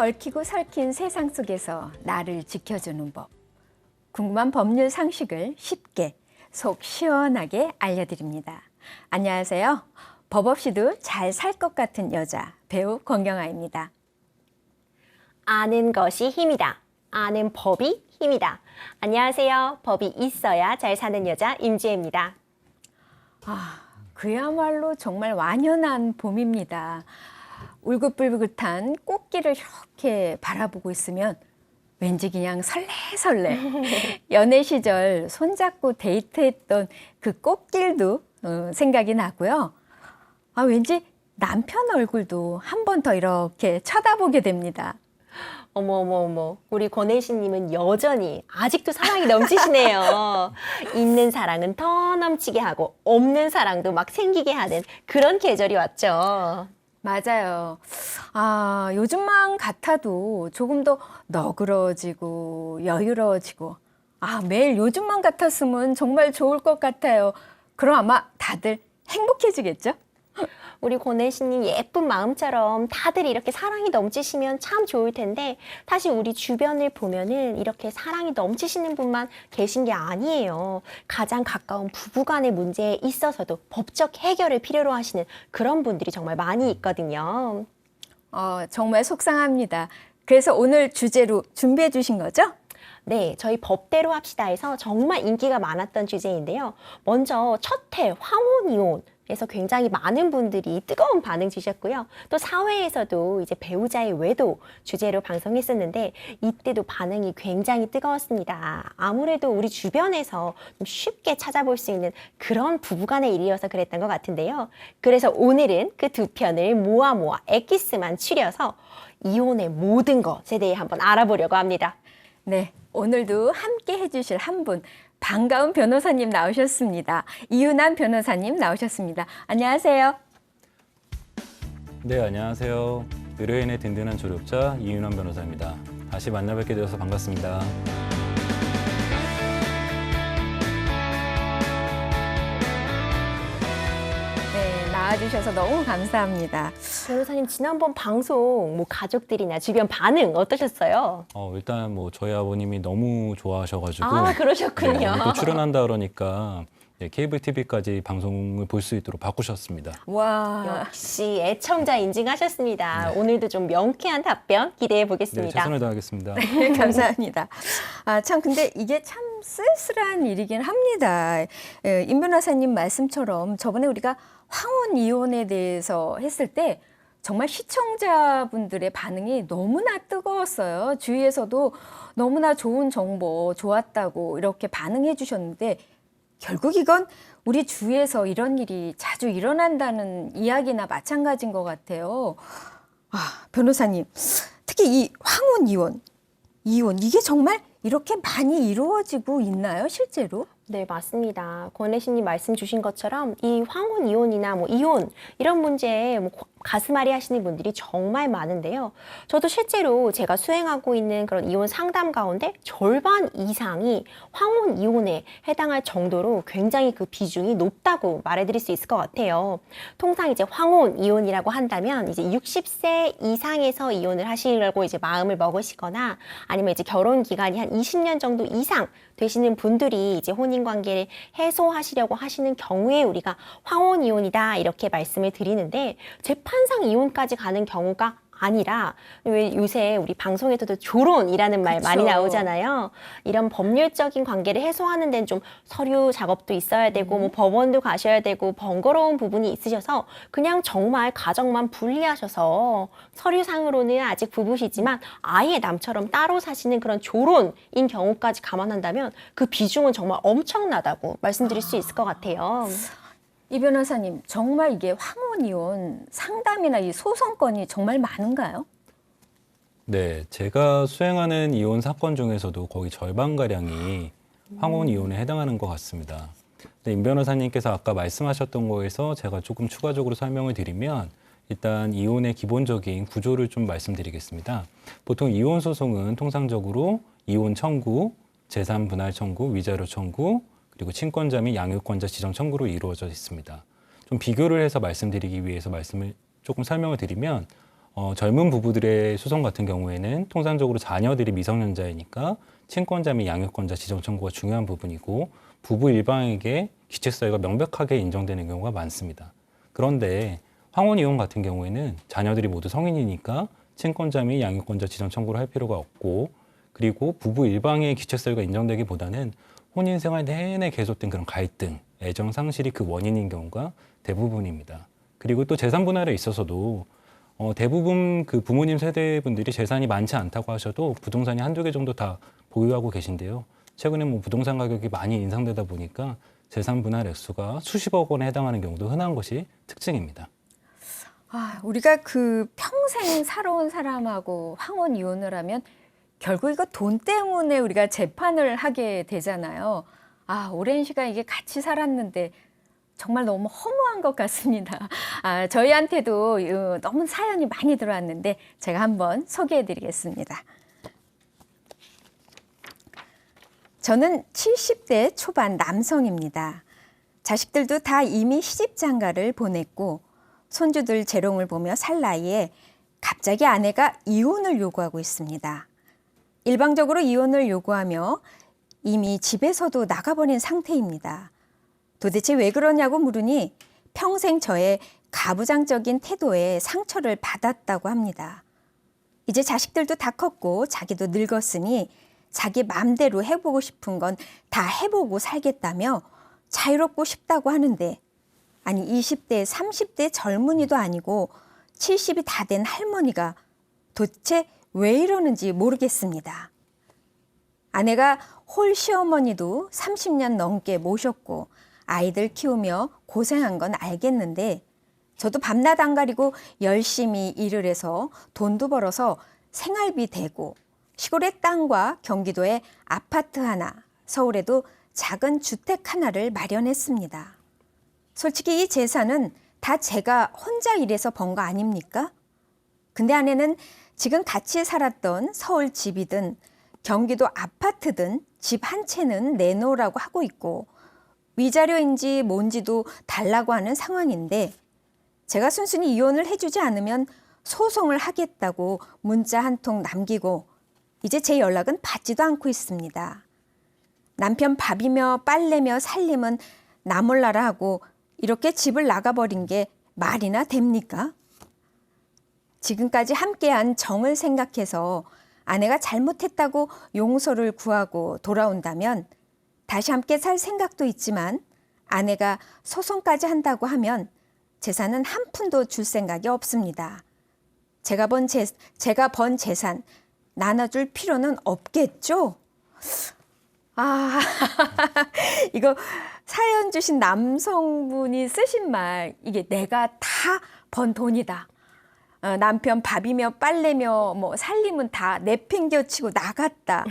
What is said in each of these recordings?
얽히고 설킨 세상 속에서 나를 지켜주는 법. 궁금한 법률 상식을 쉽게 속 시원하게 알려드립니다. 안녕하세요. 법 없이도 잘 살 것 같은 여자 배우 권경아입니다. 아는 것이 힘이다. 아는 법이 힘이다. 안녕하세요. 법이 있어야 잘 사는 여자 임지혜입니다. 그야말로 정말 완연한 봄입니다. 울긋불긋한 꽃길을 이렇게 바라보고 있으면 왠지 그냥 설레설레. 연애 시절 손잡고 데이트했던 그 꽃길도 생각이 나고요. 왠지 남편 얼굴도 한 번 더 이렇게 쳐다보게 됩니다. 어머. 우리 권혜신님은 여전히 아직도 사랑이 넘치시네요. 있는 사랑은 더 넘치게 하고 없는 사랑도 막 생기게 하는 그런 계절이 왔죠. 맞아요. 요즘만 같아도 조금 더 너그러지고 여유로워지고, 매일 요즘만 같았으면 정말 좋을 것 같아요. 그럼 아마 다들 행복해지겠죠? 우리 권혜신님 예쁜 마음처럼 다들 이렇게 사랑이 넘치시면 참 좋을 텐데 사실 우리 주변을 보면은 이렇게 사랑이 넘치시는 분만 계신 게 아니에요. 가장 가까운 부부간의 문제에 있어서도 법적 해결을 필요로 하시는 그런 분들이 정말 많이 있거든요. 정말 속상합니다. 그래서 오늘 주제로 준비해 주신 거죠? 네, 저희 법대로 합시다에서 정말 인기가 많았던 주제인데요. 먼저 첫해 황혼 이혼에서 굉장히 많은 분들이 뜨거운 반응 주셨고요. 또 사회에서도 이제 배우자의 외도 주제로 방송했었는데 이때도 반응이 굉장히 뜨거웠습니다. 아무래도 우리 주변에서 좀 쉽게 찾아볼 수 있는 그런 부부간의 일이어서 그랬던 것 같은데요. 그래서 오늘은 그 두 편을 모아 엑기스만 추려서 이혼의 모든 것에 대해 한번 알아보려고 합니다. 네, 오늘도 함께 해주실 한 분, 반가운 변호사님 나오셨습니다. 이윤환 변호사님 나오셨습니다. 안녕하세요. 네, 안녕하세요. 의뢰인의 든든한 조력자 이윤환 변호사입니다. 다시 만나뵙게 되어서 반갑습니다. 네, 나와주셔서 너무 감사합니다. 변호사님 지난번 방송 가족들이나 주변 반응 어떠셨어요? 일단 저희 아버님이 너무 좋아하셔가지고 그러셨군요. 네, 오늘 또 출연한다 그러니까 케이블 TV까지 방송을 볼 수 있도록 바꾸셨습니다. 와, 역시 애청자 인증하셨습니다. 네. 오늘도 좀 명쾌한 답변 기대해 네, 보겠습니다. 최선을 다하겠습니다. 네, 감사합니다. 참 근데 이게 참 쓸쓸한 일이긴 합니다. 임 변호사님 말씀처럼 저번에 우리가 황혼 이혼에 대해서 했을 때 정말 시청자분들의 반응이 너무나 뜨거웠어요. 주위에서도 너무나 좋은 정보, 좋았다고 이렇게 반응해 주셨는데 결국 이건 우리 주위에서 이런 일이 자주 일어난다는 이야기나 마찬가지인 것 같아요. 변호사님, 특히 이 황혼 이혼 이게 정말 이렇게 많이 이루어지고 있나요, 실제로? 네, 맞습니다. 권혜신님 말씀 주신 것처럼 이 황혼 이혼이나 이혼 이런 문제에 가슴앓이 하시는 분들이 정말 많은데요. 저도 실제로 제가 수행하고 있는 그런 이혼 상담 가운데 절반 이상이 황혼 이혼에 해당할 정도로 굉장히 그 비중이 높다고 말해드릴 수 있을 것 같아요. 통상 이제 황혼 이혼이라고 한다면 이제 60세 이상에서 이혼을 하시려고 이제 마음을 먹으시거나 아니면 이제 결혼 기간이 한 20년 정도 이상 되시는 분들이 이제 혼인 관계를 해소하시려고 하시는 경우에 우리가 황혼 이혼이다 이렇게 말씀을 드리는데 재판상 이혼까지 가는 경우가 아니라 왜 요새 우리 방송에서도 조론이라는 말 많이 나오잖아요. 이런 법률적인 관계를 해소하는 데는 좀 서류 작업도 있어야 되고 법원도 가셔야 되고 번거로운 부분이 있으셔서 그냥 정말 가정만 분리하셔서 서류상으로는 아직 부부시지만 아예 남처럼 따로 사시는 그런 조론인 경우까지 감안한다면 그 비중은 정말 엄청나다고 말씀드릴 수 있을 것 같아요. 이 변호사님, 정말 이게 황혼 이혼 상담이나 이 소송건이 정말 많은가요? 네, 제가 수행하는 이혼 사건 중에서도 거의 절반가량이 황혼 이혼에 해당하는 것 같습니다. 근데 임 변호사님께서 아까 말씀하셨던 거에서 제가 조금 추가적으로 설명을 드리면 일단 이혼의 기본적인 구조를 좀 말씀드리겠습니다. 보통 이혼 소송은 통상적으로 이혼 청구, 재산 분할 청구, 위자료 청구, 그리고 친권자 및 양육권자 지정 청구로 이루어져 있습니다. 좀 비교를 해서 말씀드리기 위해서 말씀을 조금 설명을 드리면 젊은 부부들의 소송 같은 경우에는 통상적으로 자녀들이 미성년자이니까 친권자 및 양육권자 지정 청구가 중요한 부분이고 부부 일방에게 귀책 사유가 명백하게 인정되는 경우가 많습니다. 그런데 황혼 이혼 같은 경우에는 자녀들이 모두 성인이니까 친권자 및 양육권자 지정 청구를 할 필요가 없고 그리고 부부 일방의 귀책 사유가 인정되기보다는 혼인 생활 내내 계속된 그런 갈등, 애정 상실이 그 원인인 경우가 대부분입니다. 그리고 또 재산 분할에 있어서도 대부분 그 부모님 세대 분들이 재산이 많지 않다고 하셔도 부동산이 한두 개 정도 다 보유하고 계신데요. 최근에 뭐 부동산 가격이 많이 인상되다 보니까 재산 분할 액수가 수십억 원에 해당하는 경우도 흔한 것이 특징입니다. 우리가 그 평생 살아온 사람하고 황혼 이혼을 하면 결국 이거 돈 때문에 우리가 재판을 하게 되잖아요. 오랜 시간 이게 같이 살았는데 정말 너무 허무한 것 같습니다. 저희한테도 너무 사연이 많이 들어왔는데 제가 한번 소개해 드리겠습니다. 저는 70대 초반 남성입니다. 자식들도 다 이미 시집장가를 보냈고 손주들 재롱을 보며 살 나이에 갑자기 아내가 이혼을 요구하고 있습니다. 일방적으로 이혼을 요구하며 이미 집에서도 나가버린 상태입니다. 도대체 왜 그러냐고 물으니 평생 저의 가부장적인 태도에 상처를 받았다고 합니다. 이제 자식들도 다 컸고 자기도 늙었으니 자기 맘대로 해보고 싶은 건 다 해보고 살겠다며 자유롭고 싶다고 하는데 아니 20대, 30대 젊은이도 아니고 70이 다 된 할머니가 도대체 왜 이러는지 모르겠습니다. 아내가 홀 시어머니도 30년 넘게 모셨고 아이들 키우며 고생한 건 알겠는데 저도 밤낮 안 가리고 열심히 일을 해서 돈도 벌어서 생활비 대고 시골의 땅과 경기도에 아파트 하나, 서울에도 작은 주택 하나를 마련했습니다. 솔직히 이 재산은 다 제가 혼자 일해서 번 거 아닙니까? 근데 아내는 지금 같이 살았던 서울 집이든 경기도 아파트든 집 한 채는 내놓으라고 하고 있고 위자료인지 뭔지도 달라고 하는 상황인데 제가 순순히 이혼을 해주지 않으면 소송을 하겠다고 문자 한 통 남기고 이제 제 연락은 받지도 않고 있습니다. 남편 밥이며 빨래며 살림은 나 몰라라 하고 이렇게 집을 나가버린 게 말이나 됩니까? 지금까지 함께한 정을 생각해서 아내가 잘못했다고 용서를 구하고 돌아온다면 다시 함께 살 생각도 있지만 아내가 소송까지 한다고 하면 재산은 한 푼도 줄 생각이 없습니다. 제가 번 재산 나눠줄 필요는 없겠죠? 이거 사연 주신 남성분이 쓰신 말, 이게 내가 다 번 돈이다. 남편 밥이며 빨래며 뭐 살림은 다 내팽겨치고 나갔다.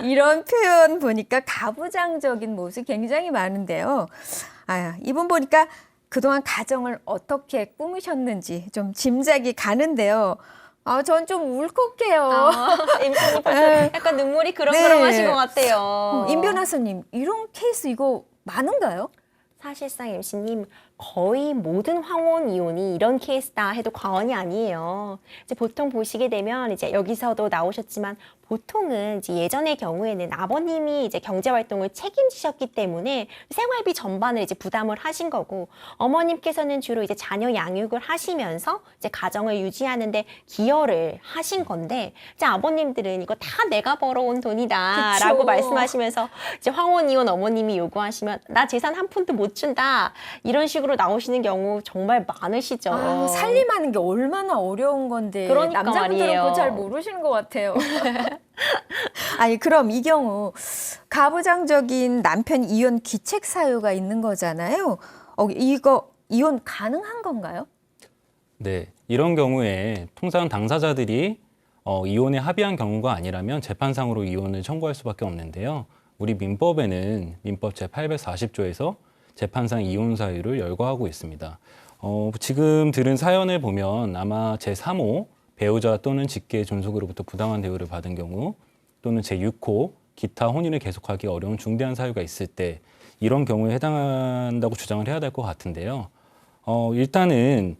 이런 표현 보니까 가부장적인 모습이 굉장히 많은데요. 이분 보니까 그동안 가정을 어떻게 꾸미셨는지 좀 짐작이 가는데요. 전 좀 울컥해요. 임수님 벌써 약간 눈물이 그렁그렁하신 것 같아요. 임 변호사님, 이런 케이스 이거 많은가요? 사실상 MC님 거의 모든 황혼 이혼이 이런 케이스다 해도 과언이 아니에요. 이제 보통 보시게 되면 이제 여기서도 나오셨지만 보통은 이제 예전의 경우에는 아버님이 이제 경제 활동을 책임지셨기 때문에 생활비 전반을 이제 부담을 하신 거고 어머님께서는 주로 이제 자녀 양육을 하시면서 이제 가정을 유지하는데 기여를 하신 건데 이제 아버님들은 이거 다 내가 벌어온 돈이다라고 말씀하시면서 이제 황혼 이혼 어머님이 요구하시면 나 재산 한 푼도 못 준다 이런 식으로 나오시는 경우 정말 많으시죠. 살림하는 게 얼마나 어려운 건데 그러니까 남자분들은 말이에요. 그거 잘 모르시는 것 같아요. 그럼 이 경우 가부장적인 남편 이혼 귀책 사유가 있는 거잖아요. 이거 이혼 가능한 건가요? 네, 이런 경우에 통상 당사자들이 이혼에 합의한 경우가 아니라면 재판상으로 이혼을 청구할 수밖에 없는데요. 우리 민법에는 민법 제840조에서 재판상 이혼 사유를 열거하고 있습니다. 지금 들은 사연을 보면 아마 제3호 배우자 또는 직계 존속으로부터 부당한 대우를 받은 경우 또는 제6호 기타 혼인을 계속하기 어려운 중대한 사유가 있을 때 이런 경우에 해당한다고 주장을 해야 될 것 같은데요. 일단은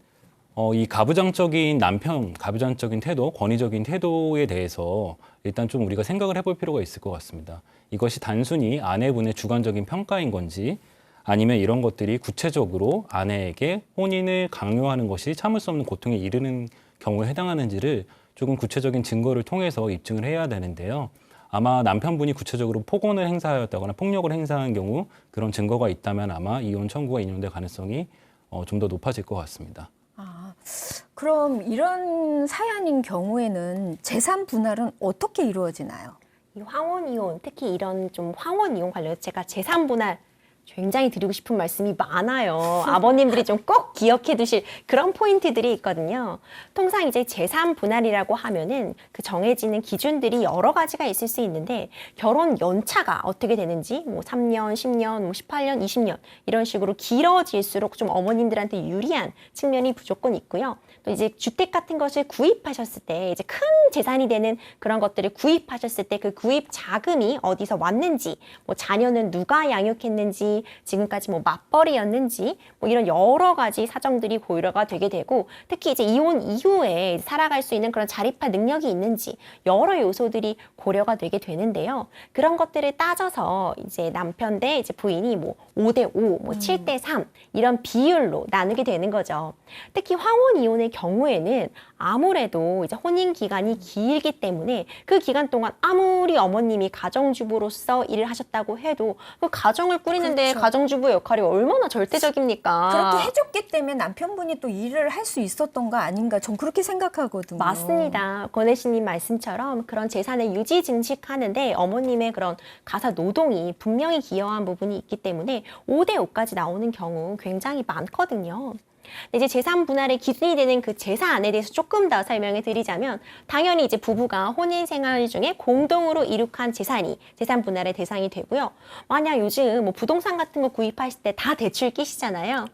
이 가부장적인 남편, 가부장적인 태도, 권위적인 태도에 대해서 일단 좀 우리가 생각을 해볼 필요가 있을 것 같습니다. 이것이 단순히 아내분의 주관적인 평가인 건지 아니면 이런 것들이 구체적으로 아내에게 혼인을 강요하는 것이 참을 수 없는 고통에 이르는 경우에 해당하는지를 조금 구체적인 증거를 통해서 입증을 해야 되는데요. 아마 남편분이 구체적으로 폭언을 행사하였다거나 폭력을 행사한 경우 그런 증거가 있다면 아마 이혼 청구가 인용될 가능성이 좀 더 높아질 것 같습니다. 아, 그럼 이런 사연인 경우에는 재산 분할은 어떻게 이루어지나요? 이 황혼 이혼, 특히 이런 좀 황혼 이혼 관련해서 제가 재산 분할 굉장히 드리고 싶은 말씀이 많아요. 아버님들이 좀 꼭 기억해 두실 그런 포인트들이 있거든요. 통상 이제 재산 분할이라고 하면은 그 정해지는 기준들이 여러 가지가 있을 수 있는데 결혼 연차가 어떻게 되는지 뭐 3년, 10년, 뭐 18년, 20년 이런 식으로 길어질수록 좀 어머님들한테 유리한 측면이 무조건 있고요. 또 이제 주택 같은 것을 구입하셨을 때 이제 큰 재산이 되는 그런 것들을 구입하셨을 때 그 구입 자금이 어디서 왔는지, 뭐 자녀는 누가 양육했는지, 지금까지 뭐 맞벌이였는지, 뭐 이런 여러 가지 사정들이 고려가 되게 되고, 특히 이제 이혼 이후에 살아갈 수 있는 그런 자립할 능력이 있는지 여러 요소들이 고려가 되게 되는데요. 그런 것들을 따져서 이제 남편 대 이제 부인이 뭐 5대 5, 뭐 7대 3 이런 비율로 나누게 되는 거죠. 특히 황혼 이혼의 경우에는 아무래도 이제 혼인 기간이 길기 때문에 그 기간 동안 아무리 어머님이 가정주부로서 일을 하셨다고 해도 그 가정을 꾸리는데 그렇죠. 가정주부의 역할이 얼마나 절대적입니까? 그렇게 해줬기 때문에 남편분이 또 일을 할 수 있었던 거 아닌가 전 그렇게 생각하거든요. 맞습니다. 권혜신님 말씀처럼 그런 재산을 유지 증식하는데 어머님의 그런 가사 노동이 분명히 기여한 부분이 있기 때문에 5대 5까지 나오는 경우 굉장히 많거든요. 이제 재산 분할의 기준이 되는 그 재산에 대해서 조금 더 설명을 드리자면 당연히 이제 부부가 혼인 생활 중에 공동으로 이룩한 재산이 재산 분할의 대상이 되고요. 만약 요즘 뭐 부동산 같은 거 구입하실 때 다 대출 끼시잖아요.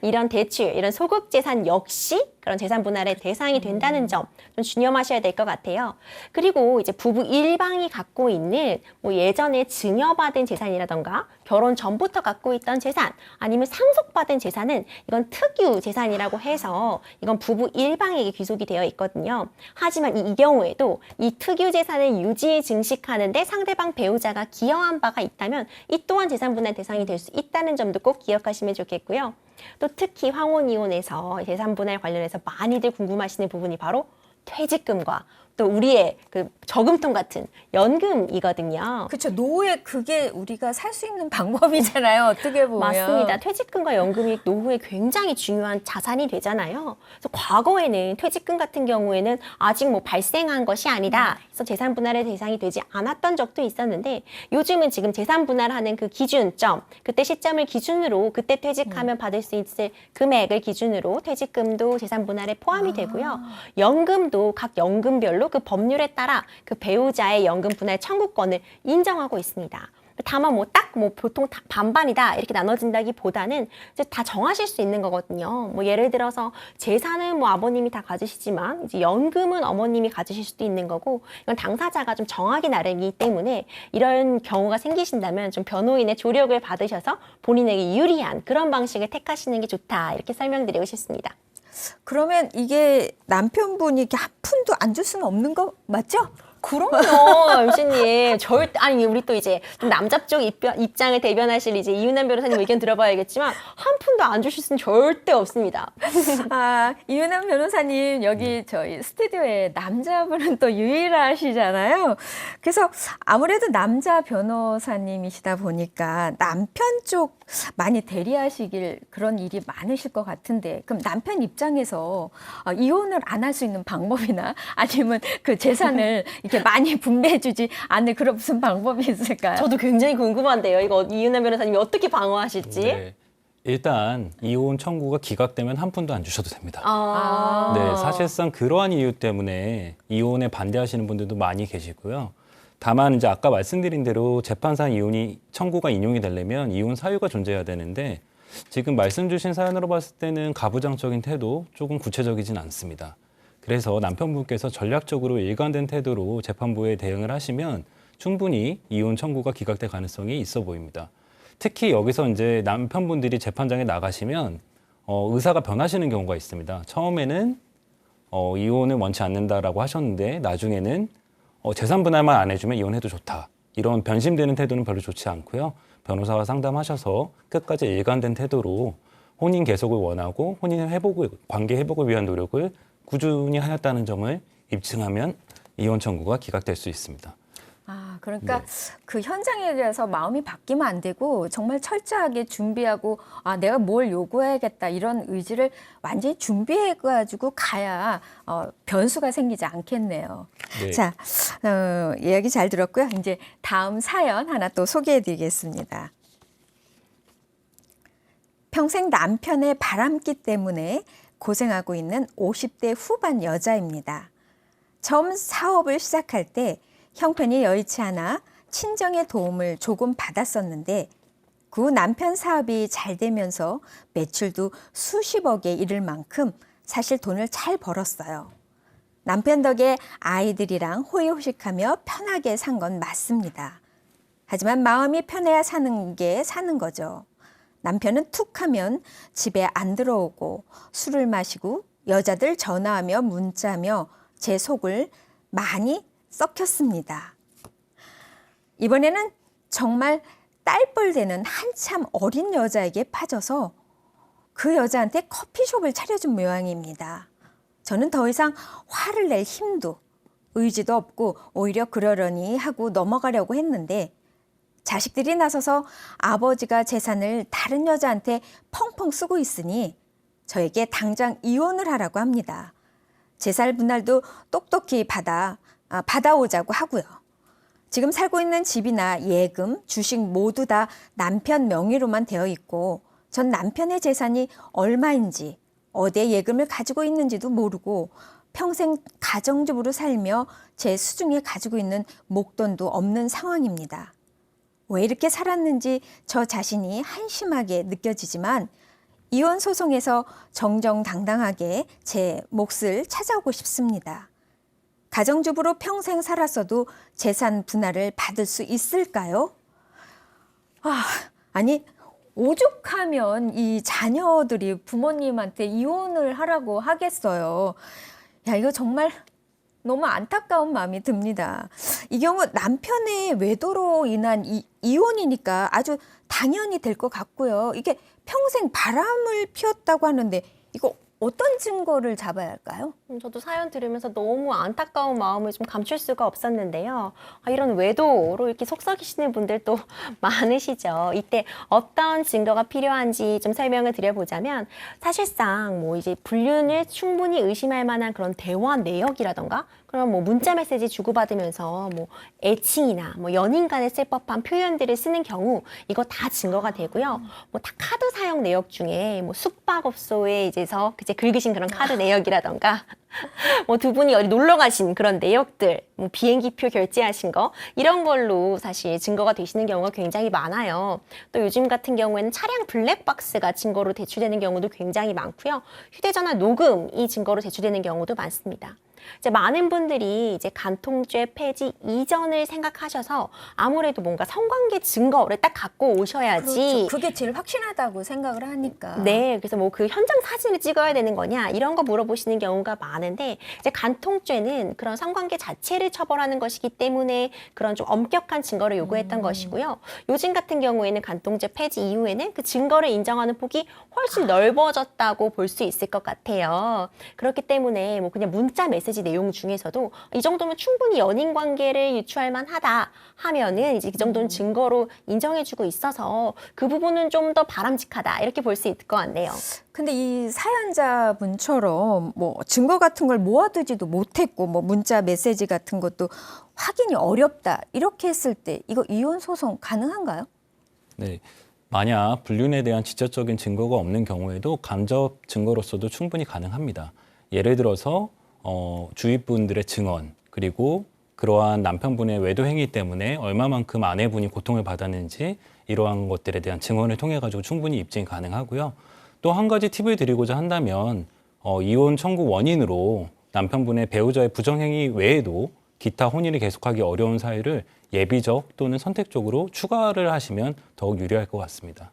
이런 대출, 이런 소극 재산 역시 그런 재산 분할의 대상이 된다는 점 좀 주념하셔야 될 것 같아요. 그리고 이제 부부 일방이 갖고 있는 뭐 예전에 증여받은 재산이라던가 결혼 전부터 갖고 있던 재산 아니면 상속받은 재산은 이건 특유 재산이라고 해서 이건 부부 일방에게 귀속이 되어 있거든요. 하지만 이 경우에도 이 특유 재산을 유지 증식하는데 상대방 배우자가 기여한 바가 있다면 이 또한 재산 분할 대상이 될 수 있다는 점도 꼭 기억하시면 좋겠고요. 또 특히 황혼 이혼에서 재산 분할 관련해서 많이들 궁금하시는 부분이 바로 퇴직금과 또 우리의 그 저금통 같은 연금이거든요. 그렇죠. 노후에 그게 우리가 살 수 있는 방법이잖아요. 어떻게 보면. 맞습니다. 퇴직금과 연금이 노후에 굉장히 중요한 자산이 되잖아요. 그래서 과거에는 퇴직금 같은 경우에는 아직 뭐 발생한 것이 아니다. 그래서 재산 분할의 대상이 되지 않았던 적도 있었는데 요즘은 지금 재산 분할하는 그 기준점, 그때 시점을 기준으로 그때 퇴직하면 받을 수 있을 금액을 기준으로 퇴직금도 재산 분할에 포함이 되고요. 연금도 각 연금별로 그 법률에 따라 그 배우자의 연금 분할 청구권을 인정하고 있습니다. 다만 뭐 딱 뭐 보통 다 반반이다 이렇게 나눠진다기보다는 이제 다 정하실 수 있는 거거든요. 뭐 예를 들어서 재산은 뭐 아버님이 다 가지시지만 이제 연금은 어머님이 가지실 수도 있는 거고 이건 당사자가 좀 정하기 나름이기 때문에 이런 경우가 생기신다면 좀 변호인의 조력을 받으셔서 본인에게 유리한 그런 방식을 택하시는 게 좋다 이렇게 설명드리고 싶습니다. 그러면 이게 남편분이 이렇게 한 푼도 안 줄 수는 없는 거 맞죠? 그럼요, MC님. 절대, 아니, 우리 또 이제 좀 남자 쪽 입장을 대변하실 이제 이윤남 변호사님 의견 들어봐야겠지만, 한 푼도 안 주실 수는 절대 없습니다. 아, 이윤남 변호사님 여기 저희 스튜디오에 남자분은 또 유일하시잖아요. 그래서 아무래도 남자 변호사님이시다 보니까 남편 쪽 많이 대리하시길 그런 일이 많으실 것 같은데 그럼 남편 입장에서 이혼을 안 할 수 있는 방법이나 아니면 그 재산을 이렇게 많이 분배해주지 않을 그런 무슨 방법이 있을까요? 저도 굉장히 궁금한데요. 이거 이윤남 변호사님이 어떻게 방어하실지. 네. 일단 이혼 청구가 기각되면 한 푼도 안 주셔도 됩니다. 아. 네, 사실상 그러한 이유 때문에 이혼에 반대하시는 분들도 많이 계시고요. 다만 이제 아까 말씀드린 대로 재판상 이혼이 청구가 인용이 되려면 이혼 사유가 존재해야 되는데 지금 말씀 주신 사연으로 봤을 때는 가부장적인 태도 조금 구체적이진 않습니다. 그래서 남편분께서 전략적으로 일관된 태도로 재판부에 대응을 하시면 충분히 이혼 청구가 기각될 가능성이 있어 보입니다. 특히 여기서 이제 남편분들이 재판장에 나가시면 의사가 변하시는 경우가 있습니다. 처음에는 이혼을 원치 않는다라고 하셨는데 나중에는 재산 분할만 안 해주면 이혼해도 좋다. 이런 변심되는 태도는 별로 좋지 않고요. 변호사와 상담하셔서 끝까지 일관된 태도로 혼인 개속을 원하고 혼인 회복을, 관계 회복을 위한 노력을 꾸준히 하였다는 점을 입증하면 이혼 청구가 기각될 수 있습니다. 그러니까 네. 그 현장에 대해서 마음이 바뀌면 안 되고 정말 철저하게 준비하고 내가 뭘 요구해야겠다 이런 의지를 완전히 준비해가지고 가야 변수가 생기지 않겠네요. 네. 자, 이야기 잘 들었고요. 이제 다음 사연 하나 또 소개해드리겠습니다. 평생 남편의 바람기 때문에 고생하고 있는 50대 후반 여자입니다. 처음 사업을 시작할 때 형편이 여의치 않아 친정의 도움을 조금 받았었는데 그 후 남편 사업이 잘 되면서 매출도 수십억에 이를 만큼 사실 돈을 잘 벌었어요. 남편 덕에 아이들이랑 호의호식하며 편하게 산 건 맞습니다. 하지만 마음이 편해야 사는 게 사는 거죠. 남편은 툭 하면 집에 안 들어오고 술을 마시고 여자들 전화하며 문자하며 제 속을 많이 썩혔습니다. 이번에는 정말 딸뻘되는 한참 어린 여자에게 빠져서 그 여자한테 커피숍을 차려준 모양입니다. 저는 더 이상 화를 낼 힘도 의지도 없고 오히려 그러려니 하고 넘어가려고 했는데 자식들이 나서서 아버지가 재산을 다른 여자한테 펑펑 쓰고 있으니 저에게 당장 이혼을 하라고 합니다. 재산 분할도 똑똑히 받아오자고 하고요. 지금 살고 있는 집이나 예금, 주식 모두 다 남편 명의로만 되어 있고 전 남편의 재산이 얼마인지 어디에 예금을 가지고 있는지도 모르고 평생 가정주부로 살며 제 수중에 가지고 있는 목돈도 없는 상황입니다. 왜 이렇게 살았는지 저 자신이 한심하게 느껴지지만 이혼 소송에서 정정당당하게 제 몫을 찾아오고 싶습니다. 가정주부로 평생 살았어도 재산 분할을 받을 수 있을까요? 아니 오죽하면 이 자녀들이 부모님한테 이혼을 하라고 하겠어요. 야, 이거 정말 너무 안타까운 마음이 듭니다. 이 경우 남편의 외도로 인한 이혼이니까 아주 당연히 될 것 같고요. 이게 평생 바람을 피웠다고 하는데 이거 어떤 증거를 잡아야 할까요? 저도 사연 들으면서 너무 안타까운 마음을 좀 감출 수가 없었는데요. 이런 외도로 이렇게 속썩이시는 분들도 많으시죠. 이때 어떤 증거가 필요한지 좀 설명을 드려보자면 사실상 뭐 이제 불륜을 충분히 의심할 만한 그런 대화 내역이라던가 그럼 뭐 문자 메시지 주고받으면서 뭐 애칭이나 뭐 연인 간에 쓸 법한 표현들을 쓰는 경우 이거 다 증거가 되고요. 뭐 다 카드 사용 내역 중에 뭐 숙박업소에 이제서 그제 긁으신 그런 카드 내역이라던가 뭐 두 분이 어디 놀러 가신 그런 내역들, 뭐 비행기표 결제하신 거 이런 걸로 사실 증거가 되시는 경우가 굉장히 많아요. 또 요즘 같은 경우에는 차량 블랙박스가 증거로 제출되는 경우도 굉장히 많고요. 휴대전화 녹음이 증거로 제출되는 경우도 많습니다. 이제 많은 분들이 이제 간통죄 폐지 이전을 생각하셔서 아무래도 뭔가 성관계 증거를 딱 갖고 오셔야지. 그렇죠. 그게 제일 확실하다고 생각을 하니까. 네, 그래서 뭐 그 현장 사진을 찍어야 되는 거냐 이런 거 물어보시는 경우가 많은데 이제 간통죄는 그런 성관계 자체를 처벌하는 것이기 때문에 그런 좀 엄격한 증거를 요구했던 것이고요. 요즘 같은 경우에는 간통죄 폐지 이후에는 그 증거를 인정하는 폭이 훨씬 넓어졌다고 볼 수 있을 것 같아요. 그렇기 때문에 뭐 그냥 문자 메시지 내용 중에서도 이 정도면 충분히 연인 관계를 유추할 만하다 하면은 이제 그 정도는 증거로 인정해주고 있어서 그 부분은 좀 더 바람직하다 이렇게 볼 수 있을 것 같네요. 근데 이 사연자분처럼 뭐 증거 같은 걸 모아두지도 못했고 뭐 문자 메시지 같은 것도 확인이 어렵다 이렇게 했을 때 이거 이혼 소송 가능한가요? 네. 만약 불륜에 대한 직접적인 증거가 없는 경우에도 간접 증거로서도 충분히 가능합니다. 예를 들어서 주위 분들의 증언 그리고 그러한 남편분의 외도 행위 때문에 얼마만큼 아내분이 고통을 받았는지 이러한 것들에 대한 증언을 통해 가지고 충분히 입증이 가능하고요. 또 한 가지 팁을 드리고자 한다면 이혼 청구 원인으로 남편분의 배우자의 부정행위 외에도 기타 혼인을 계속하기 어려운 사유를 예비적 또는 선택적으로 추가를 하시면 더욱 유리할 것 같습니다.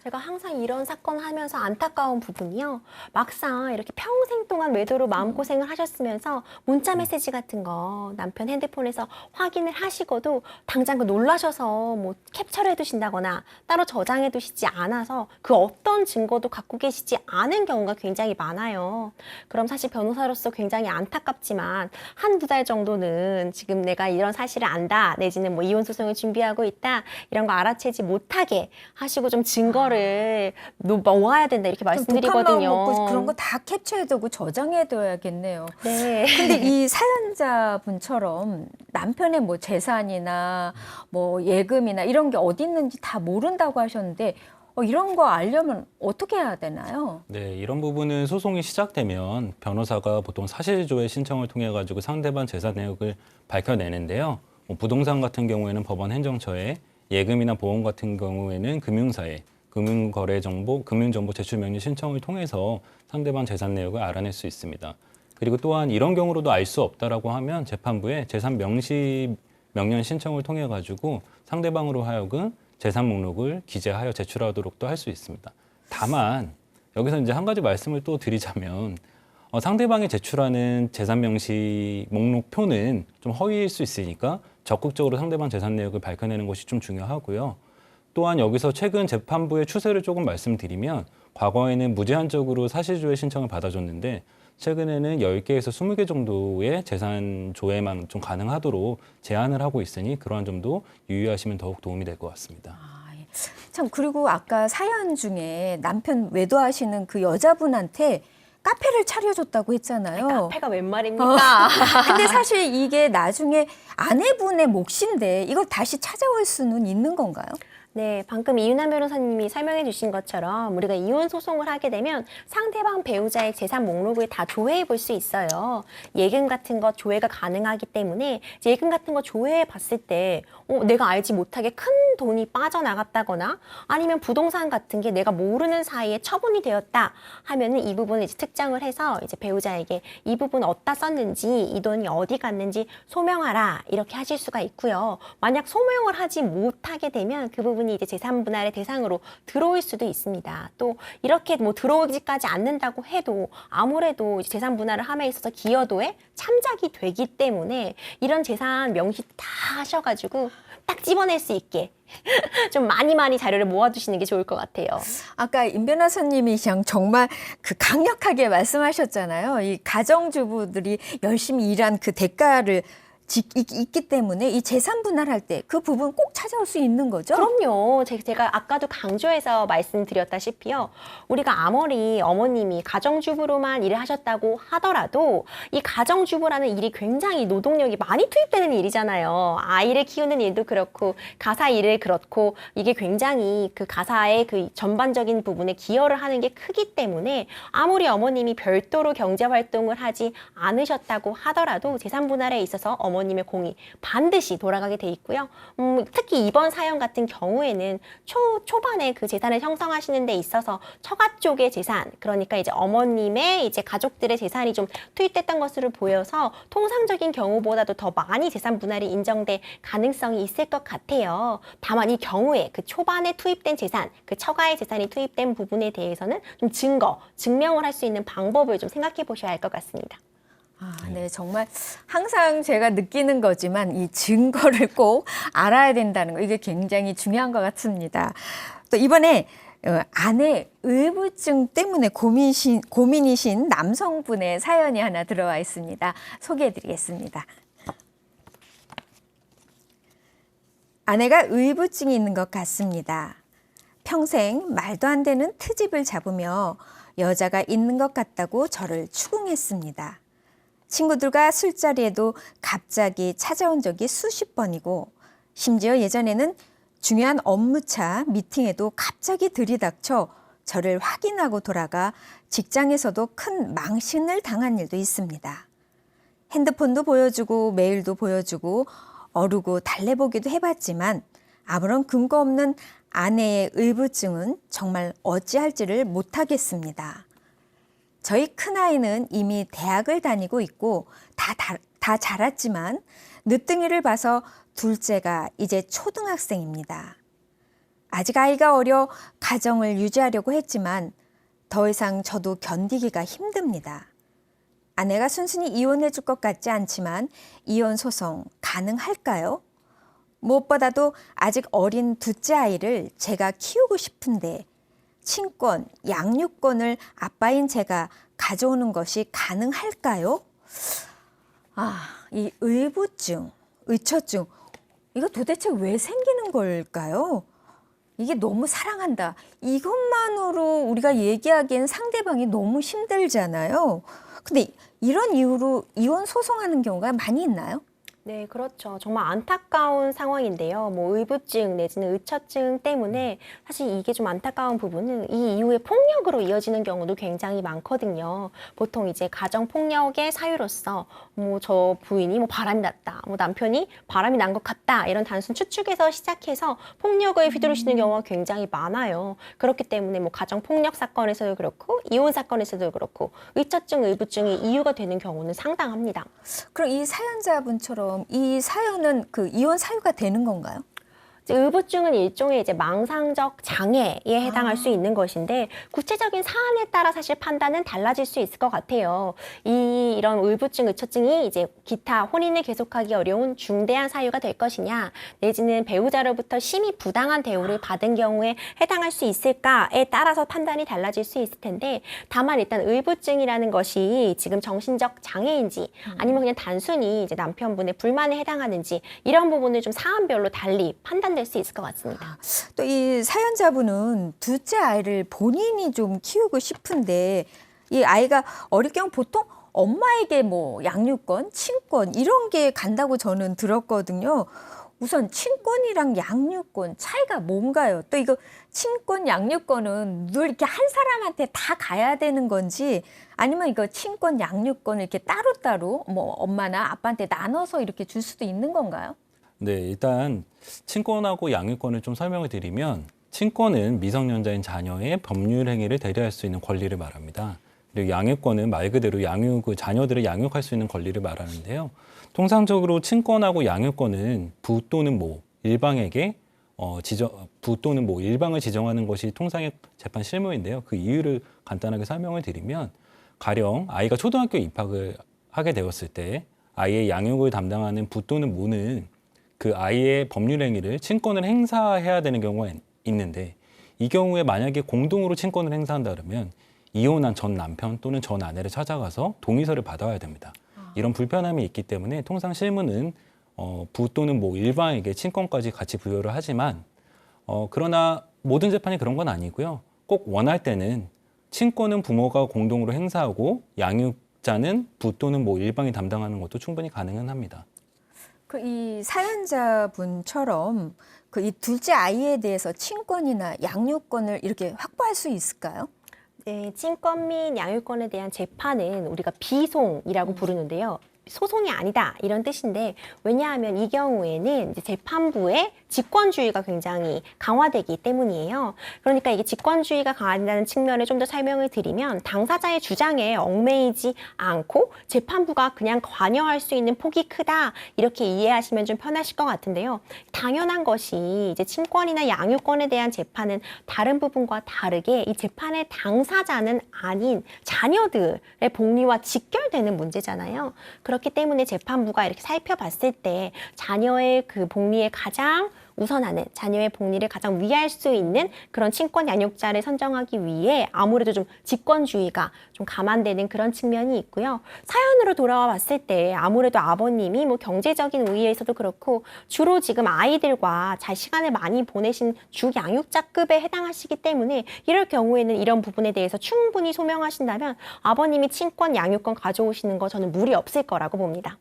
제가 항상 이런 사건 하면서 안타까운 부분이요. 막상 이렇게 평생 동안 외도로 마음고생을 하셨으면서 문자 메시지 같은 거 남편 핸드폰에서 확인을 하시고도 당장 그 놀라셔서 뭐 캡처를 해두신다거나 따로 저장해 두시지 않아서 그 어떤 증거도 갖고 계시지 않은 경우가 굉장히 많아요. 그럼 사실 변호사로서 굉장히 안타깝지만 한두 달 정도는 지금 내가 이런 사실을 안다 내지는 뭐 이혼 소송을 준비하고 있다 이런 거 알아채지 못하게 하시고 좀 증거를 모아야 된다 이렇게 말씀드리거든요. 먹고 그런 거 다 캡처해두고 저장해둬야겠네요. 네. 근데 이 사연자분처럼 남편의 뭐 재산이나 뭐 예금이나 이런 게 어디 있는지 다 모른다고 하셨는데 이런 거 알려면 어떻게 해야 되나요? 네, 이런 부분은 소송이 시작되면 변호사가 보통 사실조회 신청을 통해 가지고 상대방 재산 내역을 밝혀내는데요. 뭐 부동산 같은 경우에는 법원 행정처에, 예금이나 보험 같은 경우에는 금융사에 금융정보 제출 명령 신청을 통해서 상대방 재산 내역을 알아낼 수 있습니다. 그리고 또한 이런 경우로도 알 수 없다라고 하면 재판부에 재산 명시 명령 신청을 통해 가지고 상대방으로 하여금 재산 목록을 기재하여 제출하도록도 할 수 있습니다. 다만 여기서 이제 한 가지 말씀을 또 드리자면 상대방이 제출하는 재산 명시 목록표는 좀 허위일 수 있으니까 적극적으로 상대방 재산 내역을 밝혀내는 것이 좀 중요하고요. 또한 여기서 최근 재판부의 추세를 조금 말씀드리면 과거에는 무제한적으로 사실조회 신청을 받아줬는데 최근에는 10개에서 20개 정도의 재산 조회만 좀 가능하도록 제한을 하고 있으니 그러한 점도 유의하시면 더욱 도움이 될 것 같습니다. 참 그리고 아까 사연 중에 남편 외도하시는 그 여자분한테 카페를 차려줬다고 했잖아요. 카페가 웬 말입니까? 근데 사실 이게 나중에 아내분의 몫인데 이걸 다시 찾아올 수는 있는 건가요? 네, 방금 이윤아 변호사님이 설명해 주신 것처럼 우리가 이혼 소송을 하게 되면 상대방 배우자의 재산 목록을 다 조회해 볼 수 있어요. 예금 같은 거 조회가 가능하기 때문에 예금 같은 거 조회해 봤을 때 내가 알지 못하게 큰 돈이 빠져나갔다거나 아니면 부동산 같은 게 내가 모르는 사이에 처분이 되었다 하면은 이 부분을 이제 특정을 해서 이제 배우자에게 이 부분 어디다 썼는지 이 돈이 어디 갔는지 소명하라 이렇게 하실 수가 있고요. 만약 소명을 하지 못하게 되면 그 부분이 이제 재산 분할의 대상으로 들어올 수도 있습니다. 또 이렇게 뭐 들어오지까지 않는다고 해도 아무래도 이제 재산 분할을 함에 있어서 기여도에 참작이 되기 때문에 이런 재산 명시 다 하셔가지고 딱 집어낼 수 있게 좀 많이 자료를 모아두시는 게 좋을 것 같아요. 아까 임 변호사님이 그냥 정말 그 강력하게 말씀하셨잖아요. 이 가정주부들이 열심히 일한 그 대가를 있기 때문에 이 재산 분할할 때 그 부분 꼭 찾아올 수 있는 거죠? 그럼요. 제가 아까도 강조해서 말씀드렸다시피요. 우리가 아무리 어머님이 가정주부로만 일을 하셨다고 하더라도 이 가정주부라는 일이 굉장히 노동력이 많이 투입되는 일이잖아요. 아이를 키우는 일도 그렇고 가사 일을 그렇고 이게 굉장히 그 가사의 그 전반적인 부분에 기여를 하는 게 크기 때문에 아무리 어머님이 별도로 경제활동을 하지 않으셨다고 하더라도 재산 분할에 있어서 어머님의 공이 반드시 돌아가게 돼 있고요. 특히 이번 사연 같은 경우에는 초반에 그 재산을 형성하시는 데 있어서 처가 쪽의 재산, 그러니까 이제 어머님의 이제 가족들의 재산이 좀 투입됐던 것으로 보여서 통상적인 경우보다도 더 많이 재산 분할이 인정될 가능성이 있을 것 같아요. 다만 이 경우에 그 초반에 투입된 재산, 그 처가의 재산이 투입된 부분에 대해서는 좀 증명을 할 수 있는 방법을 좀 생각해 보셔야 할 것 같습니다. 네, 정말 항상 제가 느끼는 거지만 이 증거를 꼭 알아야 된다는 거 이게 굉장히 중요한 것 같습니다. 또 이번에 아내 의부증 때문에 고민이신 남성분의 사연이 하나 들어와 있습니다. 소개해드리겠습니다. 아내가 의부증이 있는 것 같습니다. 평생 말도 안 되는 트집을 잡으며 여자가 있는 것 같다고 저를 추궁했습니다. 친구들과 술자리에도 갑자기 찾아온 적이 수십 번이고 심지어 예전에는 중요한 업무차 미팅에도 갑자기 들이닥쳐 저를 확인하고 돌아가 직장에서도 큰 망신을 당한 일도 있습니다. 핸드폰도 보여주고 메일도 보여주고 어르고 달래보기도 해봤지만 아무런 근거 없는 아내의 의부증은 정말 어찌할지를 못하겠습니다. 저희 큰아이는 이미 대학을 다니고 있고 다 자랐지만 늦둥이를 봐서 둘째가 이제 초등학생입니다. 아직 아이가 어려 가정을 유지하려고 했지만 더 이상 저도 견디기가 힘듭니다. 아내가 순순히 이혼해 줄 것 같지 않지만 이혼 소송 가능할까요? 무엇보다도 아직 어린 둘째 아이를 제가 키우고 싶은데 친권, 양육권을 아빠인 제가 가져오는 것이 가능할까요? 이 의부증, 의처증, 이거 도대체 왜 생기는 걸까요? 이게 너무 사랑한다. 이것만으로 우리가 얘기하기엔 상대방이 너무 힘들잖아요. 근데 이런 이유로 이혼 소송하는 경우가 많이 있나요? 네, 그렇죠. 정말 안타까운 상황인데요. 뭐 의부증 내지는 의처증 때문에 사실 이게 좀 안타까운 부분은 이 이후에 폭력으로 이어지는 경우도 굉장히 많거든요. 보통 이제 가정 폭력의 사유로서 뭐 저 부인이 뭐 바람이 났다, 뭐 남편이 바람이 난 것 같다 이런 단순 추측에서 시작해서 폭력을 휘두르시는 경우가 굉장히 많아요. 그렇기 때문에 뭐 가정 폭력 사건에서도 그렇고 이혼 사건에서도 그렇고 의처증, 의부증이 이유가 되는 경우는 상당합니다. 그럼 이 사연자분처럼 이 사연은 그 이혼 사유가 되는 건가요? 이제 의부증은 일종의 이제 망상적 장애에 해당할 수 있는 것인데 구체적인 사안에 따라 사실 판단은 달라질 수 있을 것 같아요. 이런 의부증, 의처증이 이제 기타 혼인을 계속하기 어려운 중대한 사유가 될 것이냐, 내지는 배우자로부터 심히 부당한 대우를 받은 경우에 해당할 수 있을까에 따라서 판단이 달라질 수 있을 텐데, 다만 일단 의부증이라는 것이 지금 정신적 장애인지 아니면 그냥 단순히 이제 남편분의 불만에 해당하는지 이런 부분을 좀 사안별로 달리 판단될 수 있을 것 같습니다. 또 이 사연자분은 둘째 아이를 본인이 좀 키우고 싶은데 이 아이가 어릴 경우 보통 엄마에게 뭐 양육권, 친권 이런 게 간다고 저는 들었거든요. 우선 친권이랑 양육권 차이가 뭔가요? 또 이거 친권, 양육권은 늘 이렇게 한 사람한테 다 가야 되는 건지 아니면 이거 친권, 양육권을 이렇게 따로따로 뭐 엄마나 아빠한테 나눠서 이렇게 줄 수도 있는 건가요? 네, 일단 친권하고 양육권을 좀 설명을 드리면 친권은 미성년자인 자녀의 법률 행위를 대리할 수 있는 권리를 말합니다. 그리고 양육권은 말 그대로 자녀들을 양육할 수 있는 권리를 말하는데요. 통상적으로 친권하고 양육권은 부 또는 모, 일방에게 부 또는 모, 일방을 지정하는 것이 통상의 재판 실무인데요. 그 이유를 간단하게 설명을 드리면 가령 아이가 초등학교 입학을 하게 되었을 때 아이의 양육을 담당하는 부 또는 모는 그 아이의 법률 행위를 친권을 행사해야 되는 경우가 있는데 이 경우에 만약에 공동으로 친권을 행사한다 그러면 이혼한 전 남편 또는 전 아내를 찾아가서 동의서를 받아야 됩니다. 이런 불편함이 있기 때문에 통상 실무는 부 또는 모 일방에게 친권까지 같이 부여를 하지만 그러나 모든 재판이 그런 건 아니고요. 꼭 원할 때는 친권은 부모가 공동으로 행사하고 양육자는 부 또는 모 일방이 담당하는 것도 충분히 가능은 합니다. 그 이 사연자분처럼 그 이 둘째 아이에 대해서 친권이나 양육권을 이렇게 확보할 수 있을까요? 네, 친권 및 양육권에 대한 재판은 우리가 비송이라고 부르는데요. 소송이 아니다 이런 뜻인데, 왜냐하면 이 경우에는 이제 재판부의 직권주의가 굉장히 강화되기 때문이에요. 그러니까 이게 직권주의가 강화된다는 측면을 좀 더 설명을 드리면, 당사자의 주장에 얽매이지 않고 재판부가 그냥 관여할 수 있는 폭이 크다 이렇게 이해하시면 좀 편하실 것 같은데요. 당연한 것이 이제 친권이나 양육권에 대한 재판은 다른 부분과 다르게 이 재판의 당사자는 아닌 자녀들의 복리와 직결되는 문제잖아요. 그렇기 때문에 재판부가 이렇게 살펴봤을 때 자녀의 그 복리에 가장 우선하는, 자녀의 복리를 가장 위할 수 있는 그런 친권 양육자를 선정하기 위해 아무래도 좀 직권주의가 좀 감안되는 그런 측면이 있고요. 사연으로 돌아와 봤을 때 아무래도 아버님이 뭐 경제적인 우위에서도 그렇고 주로 지금 아이들과 잘 시간을 많이 보내신 주 양육자급에 해당하시기 때문에 이럴 경우에는 이런 부분에 대해서 충분히 소명하신다면 아버님이 친권 양육권 가져오시는 거 저는 무리 없을 거라고 봅니다.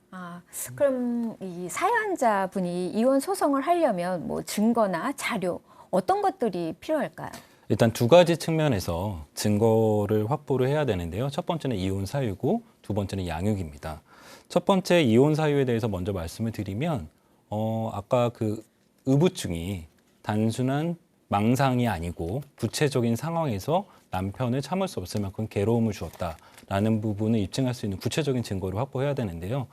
그럼 이 사연자분이 이혼 소송을 하려면 뭐 증거나 자료 어떤 것들이 필요할까요? 일단 두 가지 측면에서 증거를 확보를 해야 되는데요. 첫 번째는 이혼 사유고 두 번째는 양육입니다. 첫 번째 이혼 사유에 대해서 먼저 말씀을 드리면 아까 그 의부증이 단순한 망상이 아니고 구체적인 상황에서 남편을 참을 수 없을 만큼 괴로움을 주었다라는 부분을 입증할 수 있는 구체적인 증거를 확보해야 되는데요.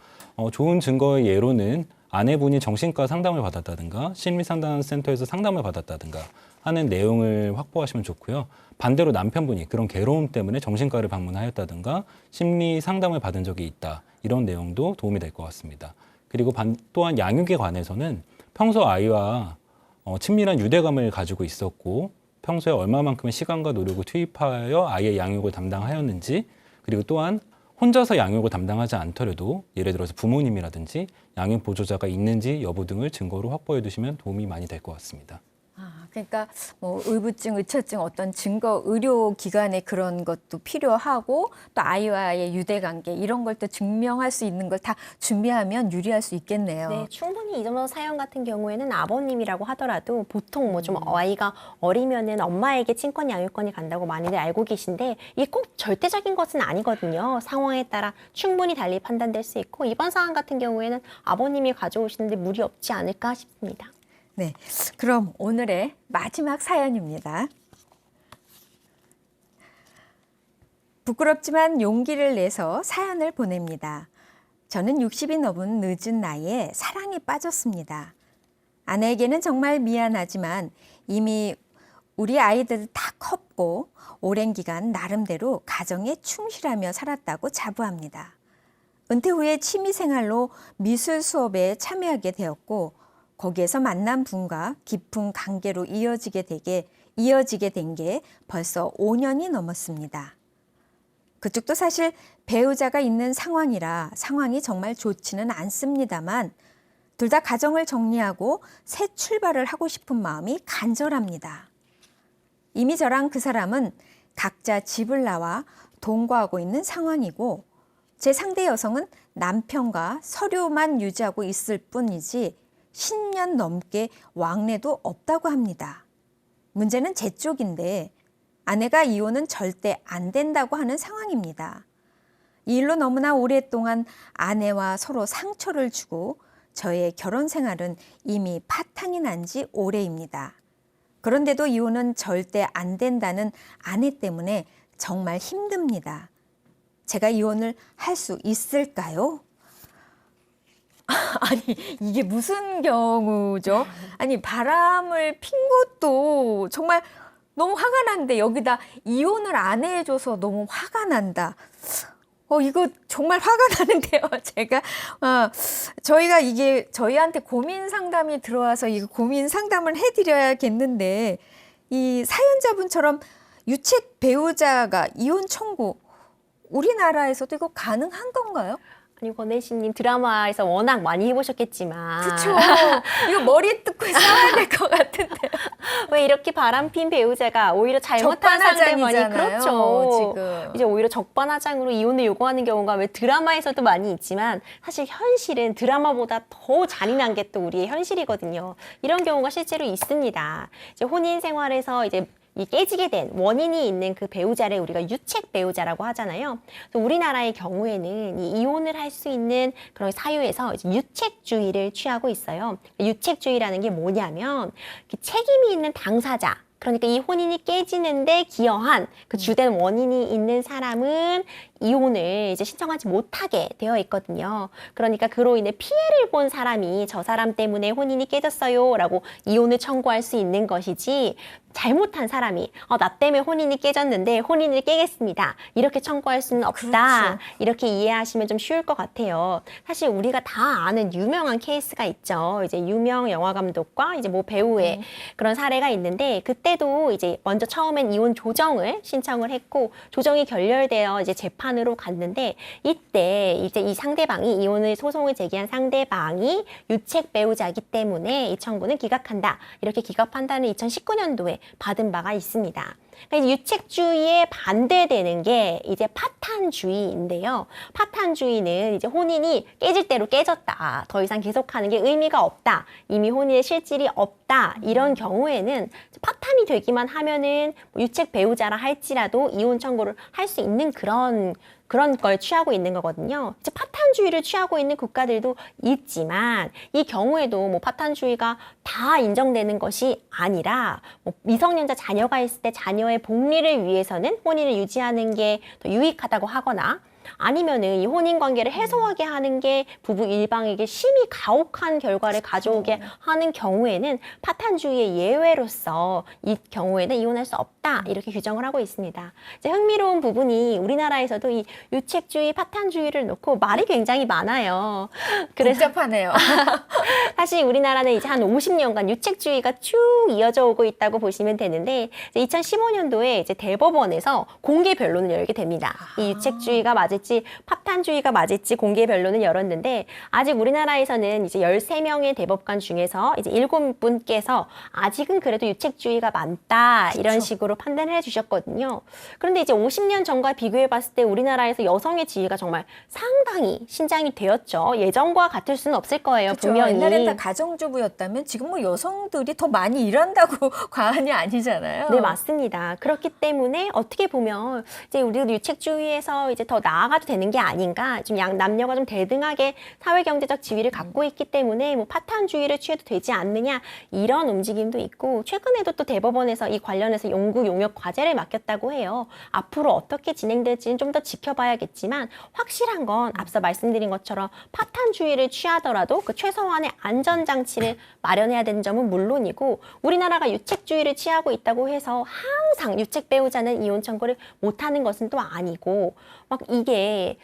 좋은 증거의 예로는 아내분이 정신과 상담을 받았다든가 심리상담센터에서 상담을 받았다든가 하는 내용을 확보하시면 좋고요. 반대로 남편분이 그런 괴로움 때문에 정신과를 방문하였다든가 심리 상담을 받은 적이 있다. 이런 내용도 도움이 될 것 같습니다. 그리고 또한 양육에 관해서는 평소 아이와 친밀한 유대감을 가지고 있었고 평소에 얼마만큼의 시간과 노력을 투입하여 아이의 양육을 담당하였는지, 그리고 또한 혼자서 양육을 담당하지 않더라도 예를 들어서 부모님이라든지 양육 보조자가 있는지 여부 등을 증거로 확보해 두시면 도움이 많이 될 것 같습니다. 그러니까 뭐 의부증, 의처증 어떤 증거 의료 기관의 그런 것도 필요하고 또 아이와의 유대관계 이런 걸 또 증명할 수 있는 걸 다 준비하면 유리할 수 있겠네요. 네, 충분히 이 정도 사연 같은 경우에는 아버님이라고 하더라도 보통 뭐 좀 아이가 어리면은 엄마에게 친권 양육권이 간다고 많이들 알고 계신데 이게 꼭 절대적인 것은 아니거든요. 상황에 따라 충분히 달리 판단될 수 있고 이번 상황 같은 경우에는 아버님이 가져오시는데 무리 없지 않을까 싶습니다. 네, 그럼 오늘의 마지막 사연입니다. 부끄럽지만 용기를 내서 사연을 보냅니다. 저는 60이 넘은 늦은 나이에 사랑에 빠졌습니다. 아내에게는 정말 미안하지만 이미 우리 아이들 다 컸고 오랜 기간 나름대로 가정에 충실하며 살았다고 자부합니다. 은퇴 후에 취미생활로 미술 수업에 참여하게 되었고 거기에서 만난 분과 깊은 관계로 이어지게 된 게 벌써 5년이 넘었습니다. 그쪽도 사실 배우자가 있는 상황이라 상황이 정말 좋지는 않습니다만 둘 다 가정을 정리하고 새 출발을 하고 싶은 마음이 간절합니다. 이미 저랑 그 사람은 각자 집을 나와 동거하고 있는 상황이고 제 상대 여성은 남편과 서류만 유지하고 있을 뿐이지 10년 넘게 왕래도 없다고 합니다. 문제는 제 쪽인데 아내가 이혼은 절대 안 된다고 하는 상황입니다. 이 일로 너무나 오랫동안 아내와 서로 상처를 주고 저의 결혼 생활은 이미 파탄이 난 지 오래입니다. 그런데도 이혼은 절대 안 된다는 아내 때문에 정말 힘듭니다. 제가 이혼을 할 수 있을까요? 아니, 이게 무슨 경우죠? 아니, 바람을 핀 것도 정말 너무 화가 난데 여기다 이혼을 안 해줘서 너무 화가 난다. 이거 정말 화가 나는데요. 제가 저희가 이게 저희한테 고민 상담이 들어와서 이 고민 상담을 해드려야겠는데 이 사연자분처럼 유책 배우자가 이혼 청구 우리나라에서도 이거 가능한 건가요? 아니 권혜신님 드라마에서 워낙 많이 해보셨겠지만 그렇죠. 이거 머리 뜯고 싸워야 될 것 같은데. 왜 이렇게 바람핀 배우자가 오히려 잘못한 상대방이 적반하장이잖아요, 그렇죠. 지금. 이제 오히려 적반하장으로 이혼을 요구하는 경우가 왜 드라마에서도 많이 있지만 사실 현실은 드라마보다 더 잔인한 게 또 우리의 현실이거든요. 이런 경우가 실제로 있습니다. 이제 혼인 생활에서 이제 이 깨지게 된 원인이 있는 그 배우자를 우리가 유책 배우자라고 하잖아요. 또 우리나라의 경우에는 이 이혼을 할 수 있는 그런 사유에서 이제 유책주의를 취하고 있어요. 유책주의라는 게 뭐냐면 책임이 있는 당사자, 그러니까 이 혼인이 깨지는데 기여한 그 주된 원인이 있는 사람은 이혼을 이제 신청하지 못하게 되어 있거든요. 그러니까 그로 인해 피해를 본 사람이 저 사람 때문에 혼인이 깨졌어요 라고 이혼을 청구할 수 있는 것이지, 잘못한 사람이 나 때문에 혼인이 깨졌는데 혼인을 깨겠습니다 이렇게 청구할 수는 없다. 그렇죠. 이렇게 이해하시면 좀 쉬울 것 같아요. 사실 우리가 다 아는 유명한 케이스가 있죠. 이제 유명 영화 감독과 이제 뭐 배우의 그런 사례가 있는데, 그때도 이제 먼저 처음엔 이혼 조정을 신청을 했고 조정이 결렬되어 이제 재판으로 갔는데, 이때 이제 이 상대방이 이혼을 소송을 제기한 상대방이 유책 배우자이기 때문에 이 청구는 기각한다. 이렇게 기각 판단을 2019년도에 받은 바가 있습니다. 그러니까 유책주의에 반대되는 게 이제 파탄주의인데요. 파탄주의는 이제 혼인이 깨질 대로 깨졌다. 더 이상 계속하는 게 의미가 없다. 이미 혼인의 실질이 없다. 이런 경우에는 파탄이 되기만 하면은 유책 배우자라 할지라도 이혼 청구를 할 수 있는 그런 걸 취하고 있는 거거든요. 이제 파탄주의를 취하고 있는 국가들도 있지만 이 경우에도 뭐 파탄주의가 다 인정되는 것이 아니라 뭐 미성년자 자녀가 있을 때 자녀의 복리를 위해서는 혼인을 유지하는 게 더 유익하다고 하거나, 아니면은 이 혼인 관계를 해소하게 하는 게 부부 일방에게 심히 가혹한 결과를 가져오게 하는 경우에는 파탄주의의 예외로서 이 경우에는 이혼할 수 없다 이렇게 규정을 하고 있습니다. 이제 흥미로운 부분이 우리나라에서도 이 유책주의, 파탄주의를 놓고 말이 굉장히 많아요. 그래서 복잡하네요. 사실 우리나라는 이제 한 50년간 유책주의가 쭉 이어져 오고 있다고 보시면 되는데 2015년도에 이제 대법원에서 공개 변론을 열게 됩니다. 이 유책주의가 맞을지 파탄주의가 맞을지 공개 변론을 열었는데 아직 우리나라에서는 이제 13명의 대법관 중에서 이제 7분께서 아직은 그래도 유책주의가 많다 이런 식으로 판단을 해주셨거든요. 그런데 이제 50년 전과 비교해 봤을 때 우리나라에서 여성의 지위가 정말 상당히 신장이 되었죠. 예전과 같을 수는 없을 거예요. 그렇죠. 분명히. 옛날엔 다 가정주부였다면 지금 뭐 여성들이 더 많이 일한다고 과언이 아니잖아요. 네, 맞습니다. 그렇기 때문에 어떻게 보면 이제 우리도 유책주의에서 이제 더 나아가도 되는 게 아닌가, 좀 남녀가 좀 대등하게 사회 경제적 지위를 갖고 있기 때문에 뭐 파탄주의를 취해도 되지 않느냐 이런 움직임도 있고 최근에도 또 대법원에서 이 관련해서 연구 용역 과제를 맡겼다고 해요. 앞으로 어떻게 진행될지는 좀 더 지켜봐야겠지만 확실한 건 앞서 말씀드린 것처럼 파탄주의를 취하더라도 그 최소한의 안전장치를 마련해야 되는 점은 물론이고 우리나라가 유책주의를 취하고 있다고 해서 항상 유책 배우자는 이혼 청구를 못하는 것은 또 아니고 막 이게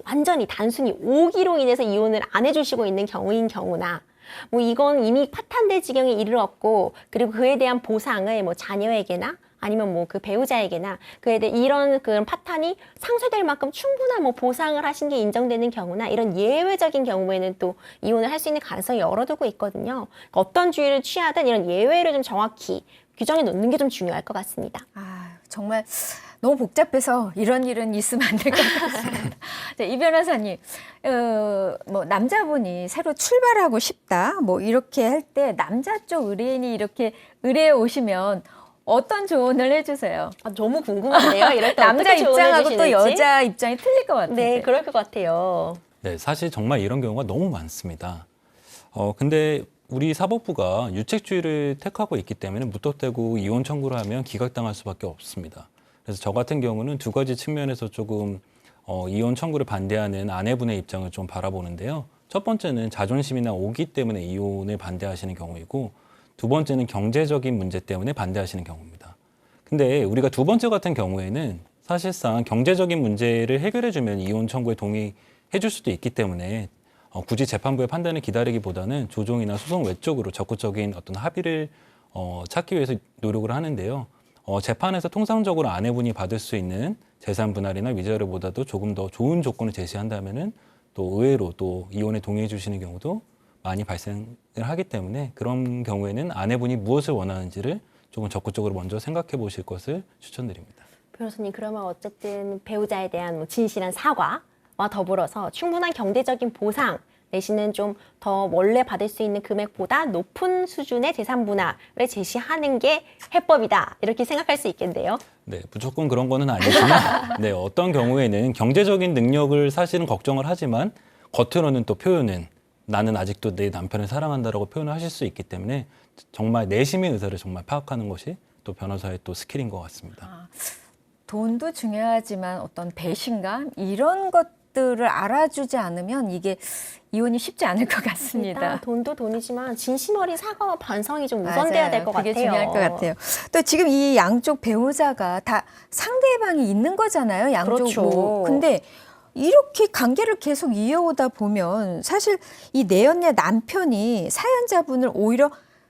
완전히 단순히 오기로 인해서 이혼을 안 해주시고 있는 경우인 경우나 뭐 이건 이미 파탄될 지경에 이르렀고 그리고 그에 대한 보상을 뭐 자녀에게나 아니면 뭐 그 배우자에게나 그에 대해 이런 그런 파탄이 상쇄될 만큼 충분한 뭐 보상을 하신 게 인정되는 경우나 이런 예외적인 경우에는 또 이혼을 할 수 있는 가능성이 열어두고 있거든요. 어떤 주의를 취하든 이런 예외를 좀 정확히 규정해 놓는 게 좀 중요할 것 같습니다. 아, 정말 너무 복잡해서 이런 일은 있으면 안 될 것 같습니다. 자, 이 변호사님, 뭐 남자분이 새로 출발하고 싶다, 뭐 이렇게 할 때 남자 쪽 의뢰인이 이렇게 의뢰해 오시면 어떤 조언을 해주세요? 아, 너무 궁금한데요. 이럴 때 남자 어떻게 조언을 입장하고 또 해주시는지? 여자 입장이 틀릴 것 같은데. 네, 그럴 것 같아요. 네, 사실 정말 이런 경우가 너무 많습니다. 근데 우리 사법부가 유책주의를 택하고 있기 때문에 무턱대고 이혼 청구를 하면 기각당할 수밖에 없습니다. 그래서 저 같은 경우는 두 가지 측면에서 조금 이혼 청구를 반대하는 아내분의 입장을 좀 바라보는데요. 첫 번째는 자존심이나 오기 때문에 이혼을 반대하시는 경우이고 두 번째는 경제적인 문제 때문에 반대하시는 경우입니다. 근데 우리가 두 번째 같은 경우에는 사실상 경제적인 문제를 해결해주면 이혼 청구에 동의해 줄 수도 있기 때문에 굳이 재판부의 판단을 기다리기보다는 조정이나 소송 외적으로 적극적인 어떤 합의를 찾기 위해서 노력을 하는데요. 재판에서 통상적으로 아내분이 받을 수 있는 재산 분할이나 위자료보다도 조금 더 좋은 조건을 제시한다면은 또 의외로 또 이혼에 동의해 주시는 경우도 많이 발생을 하기 때문에 그런 경우에는 아내분이 무엇을 원하는지를 조금 적극적으로 먼저 생각해 보실 것을 추천드립니다. 변호사님, 그러면 어쨌든 배우자에 대한 뭐 진실한 사과와 더불어서 충분한 경제적인 보상 내지는 좀 더 원래 받을 수 있는 금액보다 높은 수준의 재산 분할을 제시하는 게 해법이다 이렇게 생각할 수 있겠네요. 네, 무조건 그런 거는 아니지만 네, 어떤 경우에는 경제적인 능력을 사실은 걱정을 하지만 겉으로는 또 표현은 나는 아직도 내 남편을 사랑한다라고 표현을 하실 수 있기 때문에 정말 내심의 의사를 정말 파악하는 것이 또 변호사의 또 스킬인 것 같습니다. 돈도 중요하지만 어떤 배신감 이런 것들을 알아주지 않으면 이게 이혼이 쉽지 않을 것 같습니다. 일단 돈도 돈이지만 진심 어린 사과와 반성이 좀 우선돼야 될 것 같아요. 그게 중요할 것 같아요. 또 지금 이 양쪽 배우자가 다 상대방이 있는 거잖아요. 양쪽. 그렇죠. 근데 이렇게 관계를 계속 이어오다 보면 사실 이 내연녀 남편이 사연자분을 오히려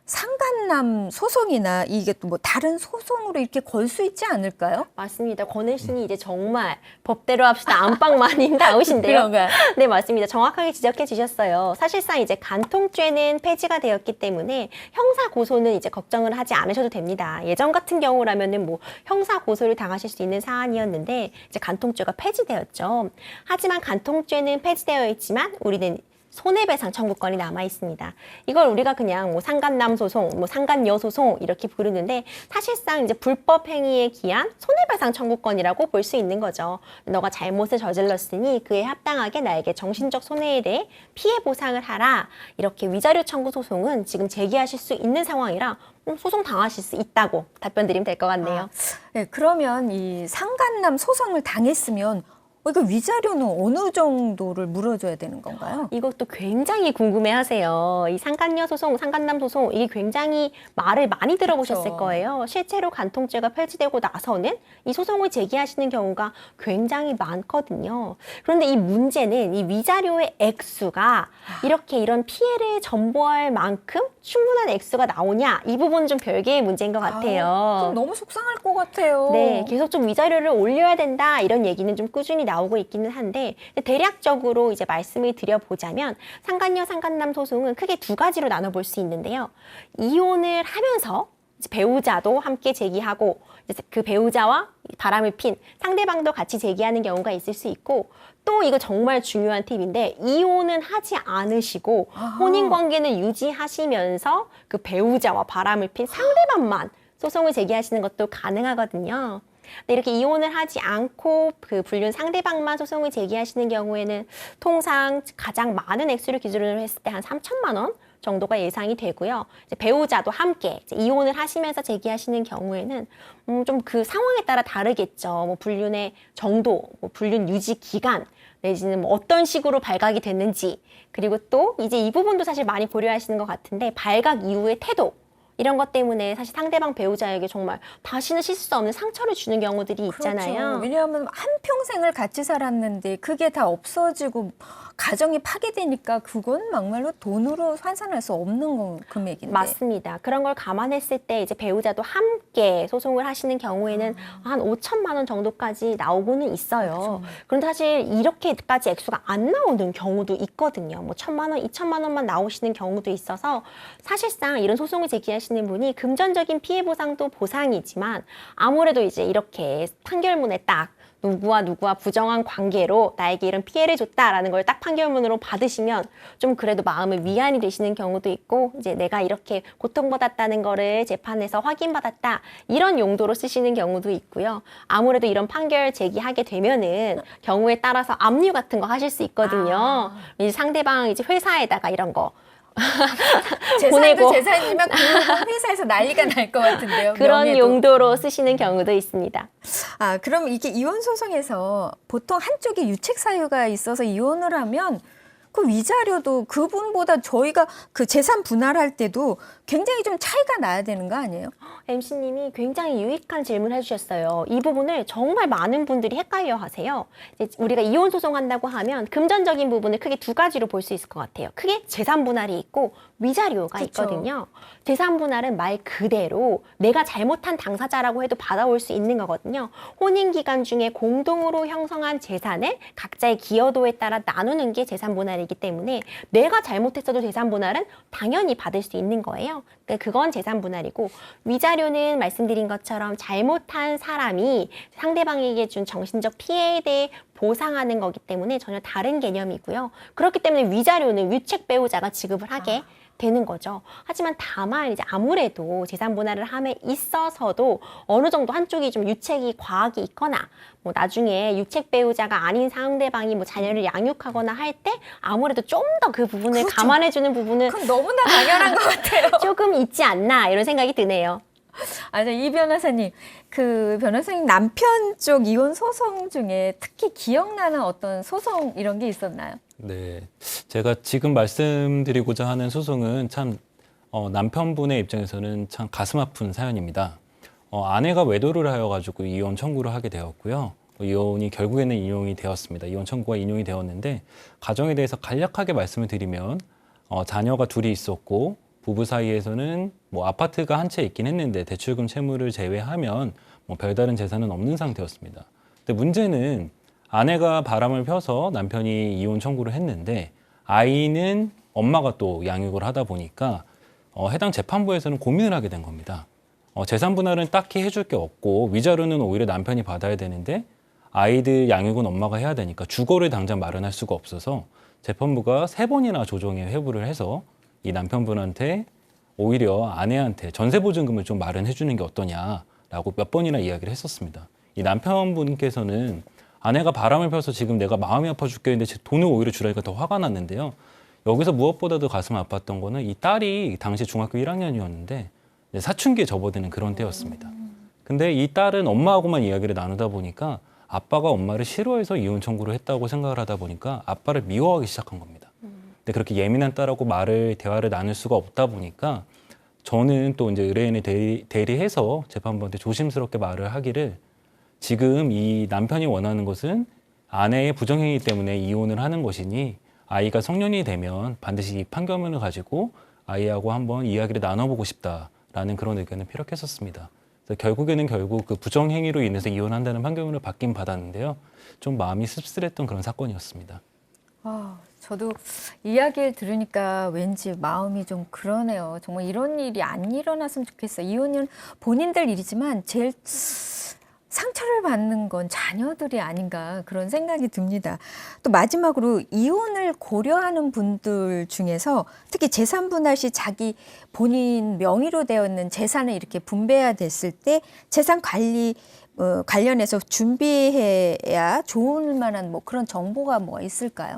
상간남 소송이나 이게 또 뭐 다른 소송으로 이렇게 걸 수 있지 않을까요? 맞습니다. 권혜신이 이제 정말 법대로 합시다 안방마님 나오신데요. 그런가요? 네, 맞습니다. 정확하게 지적해 주셨어요. 사실상 이제 간통죄는 폐지가 되었기 때문에 형사 고소는 이제 걱정을 하지 않으셔도 됩니다. 예전 같은 경우라면은 뭐 형사 고소를 당하실 수 있는 사안이었는데 이제 간통죄가 폐지되었죠. 하지만 간통죄는 폐지되어 있지만 우리는 손해배상 청구권이 남아 있습니다. 이걸 우리가 그냥 뭐 상간남 소송, 뭐 상간여 소송 이렇게 부르는데 사실상 이제 불법 행위에 기한 손해배상 청구권이라고 볼 수 있는 거죠. 너가 잘못을 저질렀으니 그에 합당하게 나에게 정신적 손해에 대해 피해 보상을 하라. 이렇게 위자료 청구 소송은 지금 제기하실 수 있는 상황이라 소송 당하실 수 있다고 답변 드리면 될 것 같네요. 네, 그러면 이 상간남 소송을 당했으면 그러니까 위자료는 어느 정도를 물어줘야 되는 건가요? 이것도 굉장히 궁금해하세요. 이 상간녀 소송, 상간남 소송 이게 굉장히 말을 많이 들어보셨을 그렇죠. 거예요. 실제로 간통죄가 펼치되고 나서는 이 소송을 제기하시는 경우가 굉장히 많거든요. 그런데 이 문제는 이 위자료의 액수가 이렇게 이런 피해를 전보할 만큼 충분한 액수가 나오냐 이 부분은 좀 별개의 문제인 것 같아요. 그럼 너무 속상할 것 같아요. 네, 계속 좀 위자료를 올려야 된다 이런 얘기는 좀 꾸준히 나오고 있기는 한데 대략적으로 이제 말씀을 드려보자면 상간녀 상간남 소송은 크게 두 가지로 나눠볼 수 있는데요. 이혼을 하면서 이제 배우자도 함께 제기하고 이제 그 배우자와 바람을 핀 상대방도 같이 제기하는 경우가 있을 수 있고 또 이거 정말 중요한 팁인데 이혼은 하지 않으시고 혼인관계는 유지하시면서 그 배우자와 바람을 핀 상대방만 소송을 제기하시는 것도 가능하거든요. 근데 이렇게 이혼을 하지 않고 그 불륜 상대방만 소송을 제기하시는 경우에는 통상 가장 많은 액수를 기준으로 했을 때 한 3천만 원 정도가 예상이 되고요. 이제 배우자도 함께 이제 이혼을 하시면서 제기하시는 경우에는 좀 그 상황에 따라 다르겠죠. 뭐 불륜의 정도, 뭐 불륜 유지 기간, 내지는 뭐 어떤 식으로 발각이 됐는지, 그리고 또 이제 이 부분도 사실 많이 고려하시는 것 같은데 발각 이후의 태도. 이런 것 때문에 사실 상대방 배우자에게 정말 다시는 씻을 수 없는 상처를 주는 경우들이 있잖아요. 그렇죠. 왜냐하면 한평생을 같이 살았는데 그게 다 없어지고 가정이 파괴되니까 그건 막말로 돈으로 환산할 수 없는 금액인데. 맞습니다. 그런 걸 감안했을 때 이제 배우자도 함께 소송을 하시는 경우에는 한 5천만 원 정도까지 나오고는 있어요. 그런데 사실 이렇게까지 액수가 안 나오는 경우도 있거든요. 뭐 1,000만 원, 2천만 원만 나오시는 경우도 있어서 사실상 이런 소송을 제기하시는 분이 금전적인 피해 보상도 보상이지만 아무래도 이제 이렇게 판결문에 딱 누구와 부정한 관계로 나에게 이런 피해를 줬다라는 걸 딱 판결문으로 받으시면 좀 그래도 마음의 위안이 되시는 경우도 있고 이제 내가 이렇게 고통받았다는 거를 재판에서 확인받았다 이런 용도로 쓰시는 경우도 있고요. 아무래도 이런 판결 제기하게 되면은 경우에 따라서 압류 같은 거 하실 수 있거든요. 이제 상대방 이제 회사에다가 이런 거 재산도 보내고. 재산이지만 그 회사에서 난리가 날 것 같은데요. 그런 명예도. 용도로 쓰시는 경우도 있습니다. 그럼 이게 이혼 소송에서 보통 한쪽에 유책 사유가 있어서 이혼을 하면 그 위자료도 그분보다 저희가 그 재산 분할할 때도 굉장히 좀 차이가 나야 되는 거 아니에요? MC님이 굉장히 유익한 질문을 해주셨어요. 이 부분을 정말 많은 분들이 헷갈려 하세요. 이제 우리가 이혼 소송한다고 하면 금전적인 부분을 크게 두 가지로 볼 수 있을 것 같아요. 크게 재산 분할이 있고 위자료가 그쵸. 있거든요. 재산 분할은 말 그대로 내가 잘못한 당사자라고 해도 받아올 수 있는 거거든요. 혼인 기간 중에 공동으로 형성한 재산을 각자의 기여도에 따라 나누는 게 재산 분할이기 때문에 내가 잘못했어도 재산 분할은 당연히 받을 수 있는 거예요. 그러니까 그건 재산 분할이고 위자료는 말씀드린 것처럼 잘못한 사람이 상대방에게 준 정신적 피해에 대해 보상하는 거기 때문에 전혀 다른 개념이고요. 그렇기 때문에 위자료는 유책 배우자가 지급을 하게 되는 거죠. 하지만 다만 이제 아무래도 재산 분할을 함에 있어서도 어느 정도 한쪽이 좀 유책이 과하게 있거나 뭐 나중에 유책 배우자가 아닌 상대방이 뭐 자녀를 양육하거나 할 때 아무래도 좀 더 그 부분을 그렇죠. 감안해주는 부분은 그건 너무나 당연한 것 같아요. 조금 있지 않나 이런 생각이 드네요. 이 변호사님, 그 변호사님 남편 쪽 이혼 소송 중에 특히 기억나는 어떤 소송 이런 게 있었나요? 네, 제가 지금 말씀드리고자 하는 소송은 참 남편분의 입장에서는 참 가슴 아픈 사연입니다. 아내가 외도를 하여가지고 이혼 청구를 하게 되었고요. 이혼이 결국에는 인용이 되었습니다. 이혼 청구가 인용이 되었는데 가정에 대해서 간략하게 말씀을 드리면 자녀가 둘이 있었고 부부 사이에서는 뭐 아파트가 한 채 있긴 했는데 대출금 채무를 제외하면 뭐 별다른 재산은 없는 상태였습니다. 근데 문제는 아내가 바람을 펴서 남편이 이혼 청구를 했는데 아이는 엄마가 또 양육을 하다 보니까 해당 재판부에서는 고민을 하게 된 겁니다. 재산 분할은 딱히 해줄 게 없고 위자료는 오히려 남편이 받아야 되는데 아이들 양육은 엄마가 해야 되니까 주거를 당장 마련할 수가 없어서 재판부가 3번이나 조정에 회부를 해서 이 남편분한테 오히려 아내한테 전세보증금을 좀 마련해 주는 게 어떠냐라고 몇 번이나 이야기를 했었습니다. 이 남편분께서는 아내가 바람을 펴서 지금 내가 마음이 아파 죽겠는데 돈을 오히려 주라니까 더 화가 났는데요. 여기서 무엇보다도 가슴 아팠던 거는 이 딸이 당시 중학교 1학년이었는데 사춘기에 접어드는 그런 때였습니다. 근데 이 딸은 엄마하고만 이야기를 나누다 보니까 아빠가 엄마를 싫어해서 이혼 청구를 했다고 생각을 하다 보니까 아빠를 미워하기 시작한 겁니다. 근데 그렇게 예민한 딸하고 대화를 나눌 수가 없다 보니까 저는 또 이제 의뢰인을 대리해서 재판부한테 조심스럽게 말을 하기를 지금 이 남편이 원하는 것은 아내의 부정행위 때문에 이혼을 하는 것이니 아이가 성년이 되면 반드시 이 판결문을 가지고 아이하고 한번 이야기를 나눠보고 싶다라는 그런 의견을 피력했었습니다. 그래서 결국에는 그 부정행위로 인해서 이혼한다는 판결문을 받긴 받았는데요. 좀 마음이 씁쓸했던 그런 사건이었습니다. 저도 이야기를 들으니까 왠지 마음이 좀 그러네요. 정말 이런 일이 안 일어났으면 좋겠어요. 이혼은 본인들 일이지만 제일 상처를 받는 건 자녀들이 아닌가 그런 생각이 듭니다. 또 마지막으로 이혼을 고려하는 분들 중에서 특히 재산 분할 시 자기 본인 명의로 되어 있는 재산을 이렇게 분배해야 됐을 때 재산 관리 관련해서 준비해야 좋을 만한 뭐 그런 정보가 뭐 있을까요?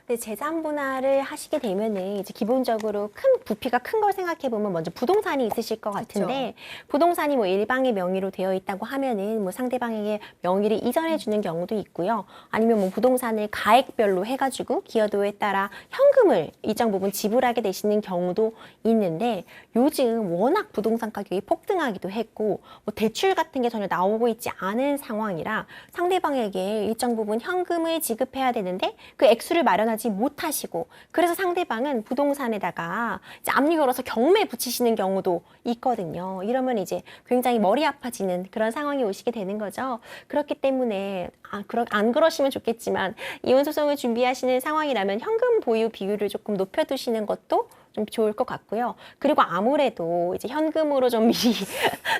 근데 재산 분할을 하시게 되면은 이제 기본적으로 부피가 큰 걸 생각해 보면 먼저 부동산이 있으실 것 같은데 부동산이 뭐 일방의 명의로 되어 있다고 하면은 뭐 상대방에게 명의를 이전해 주는 경우도 있고요. 아니면 뭐 부동산을 가액별로 해가지고 기여도에 따라 현금을 일정 부분 지불하게 되시는 경우도 있는데 요즘 워낙 부동산 가격이 폭등하기도 했고 뭐 대출 같은 게 전혀 나오고 있지 않은 상황이라 상대방에게 일정 부분 현금을 지급해야 되는데 그 액수를 마련하지 못하시고 그래서 상대방은 부동산에다가 이제 압류 걸어서 경매 붙이시는 경우도 있거든요. 이러면 이제 굉장히 머리 아파지는 그런 상황이 오시게 되는 거죠. 그렇기 때문에 안 그러시면 좋겠지만 이혼 소송을 준비하시는 상황이라면 현금 보유 비율을 조금 높여두시는 것도 좀 좋을 것 같고요. 그리고 아무래도 이제 현금으로 좀 미리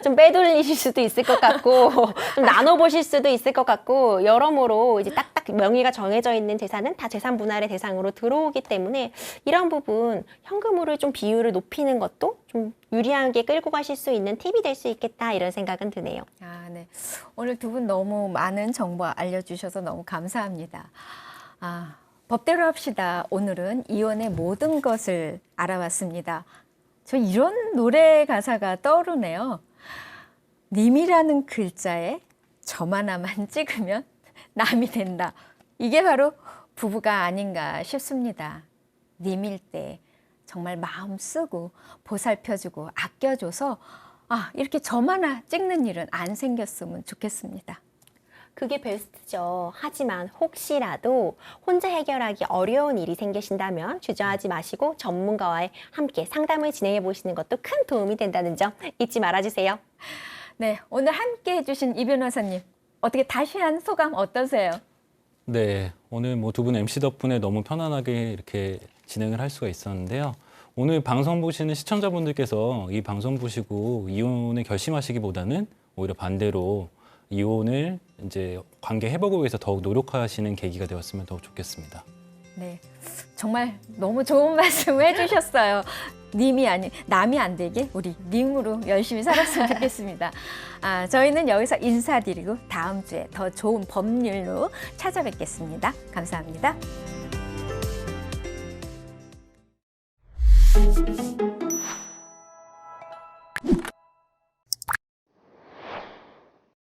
좀 빼돌리실 수도 있을 것 같고 좀 나눠보실 수도 있을 것 같고 여러모로 이제 딱딱 명의가 정해져 있는 재산은 다 재산 분할의 대상으로 들어오기 때문에 이런 부분 현금으로 좀 비율을 높이는 것도 좀 유리하게 끌고 가실 수 있는 팁이 될 수 있겠다 이런 생각은 드네요. 네. 오늘 두 분 너무 많은 정보 알려주셔서 너무 감사합니다. 법대로 합시다. 오늘은 이혼의 모든 것을 알아봤습니다. 저 이런 노래 가사가 떠오르네요. 님이라는 글자에 점 하나만 찍으면 남이 된다. 이게 바로 부부가 아닌가 싶습니다. 님일 때 정말 마음 쓰고 보살펴주고 아껴줘서 이렇게 점 하나 찍는 일은 안 생겼으면 좋겠습니다. 그게 베스트죠. 하지만 혹시라도 혼자 해결하기 어려운 일이 생기신다면 주저하지 마시고 전문가와 함께 상담을 진행해 보시는 것도 큰 도움이 된다는 점 잊지 말아주세요. 네, 오늘 함께 해주신 이 변호사님 어떻게 다시 한 소감 어떠세요? 네, 오늘 뭐 두 분 MC 덕분에 너무 편안하게 이렇게 진행을 할 수가 있었는데요. 오늘 방송 보시는 시청자분들께서 이 방송 보시고 이혼을 결심하시기보다는 오히려 반대로 이혼을 이제 관계 회복을 위해서 더욱 노력하시는 계기가 되었으면 더욱 좋겠습니다. 네, 정말 너무 좋은 말씀 해주셨어요. 님이 아닌 남이 안 되게 우리 님으로 열심히 살았으면 좋겠습니다. 저희는 여기서 인사드리고 다음 주에 더 좋은 법률로 찾아뵙겠습니다. 감사합니다.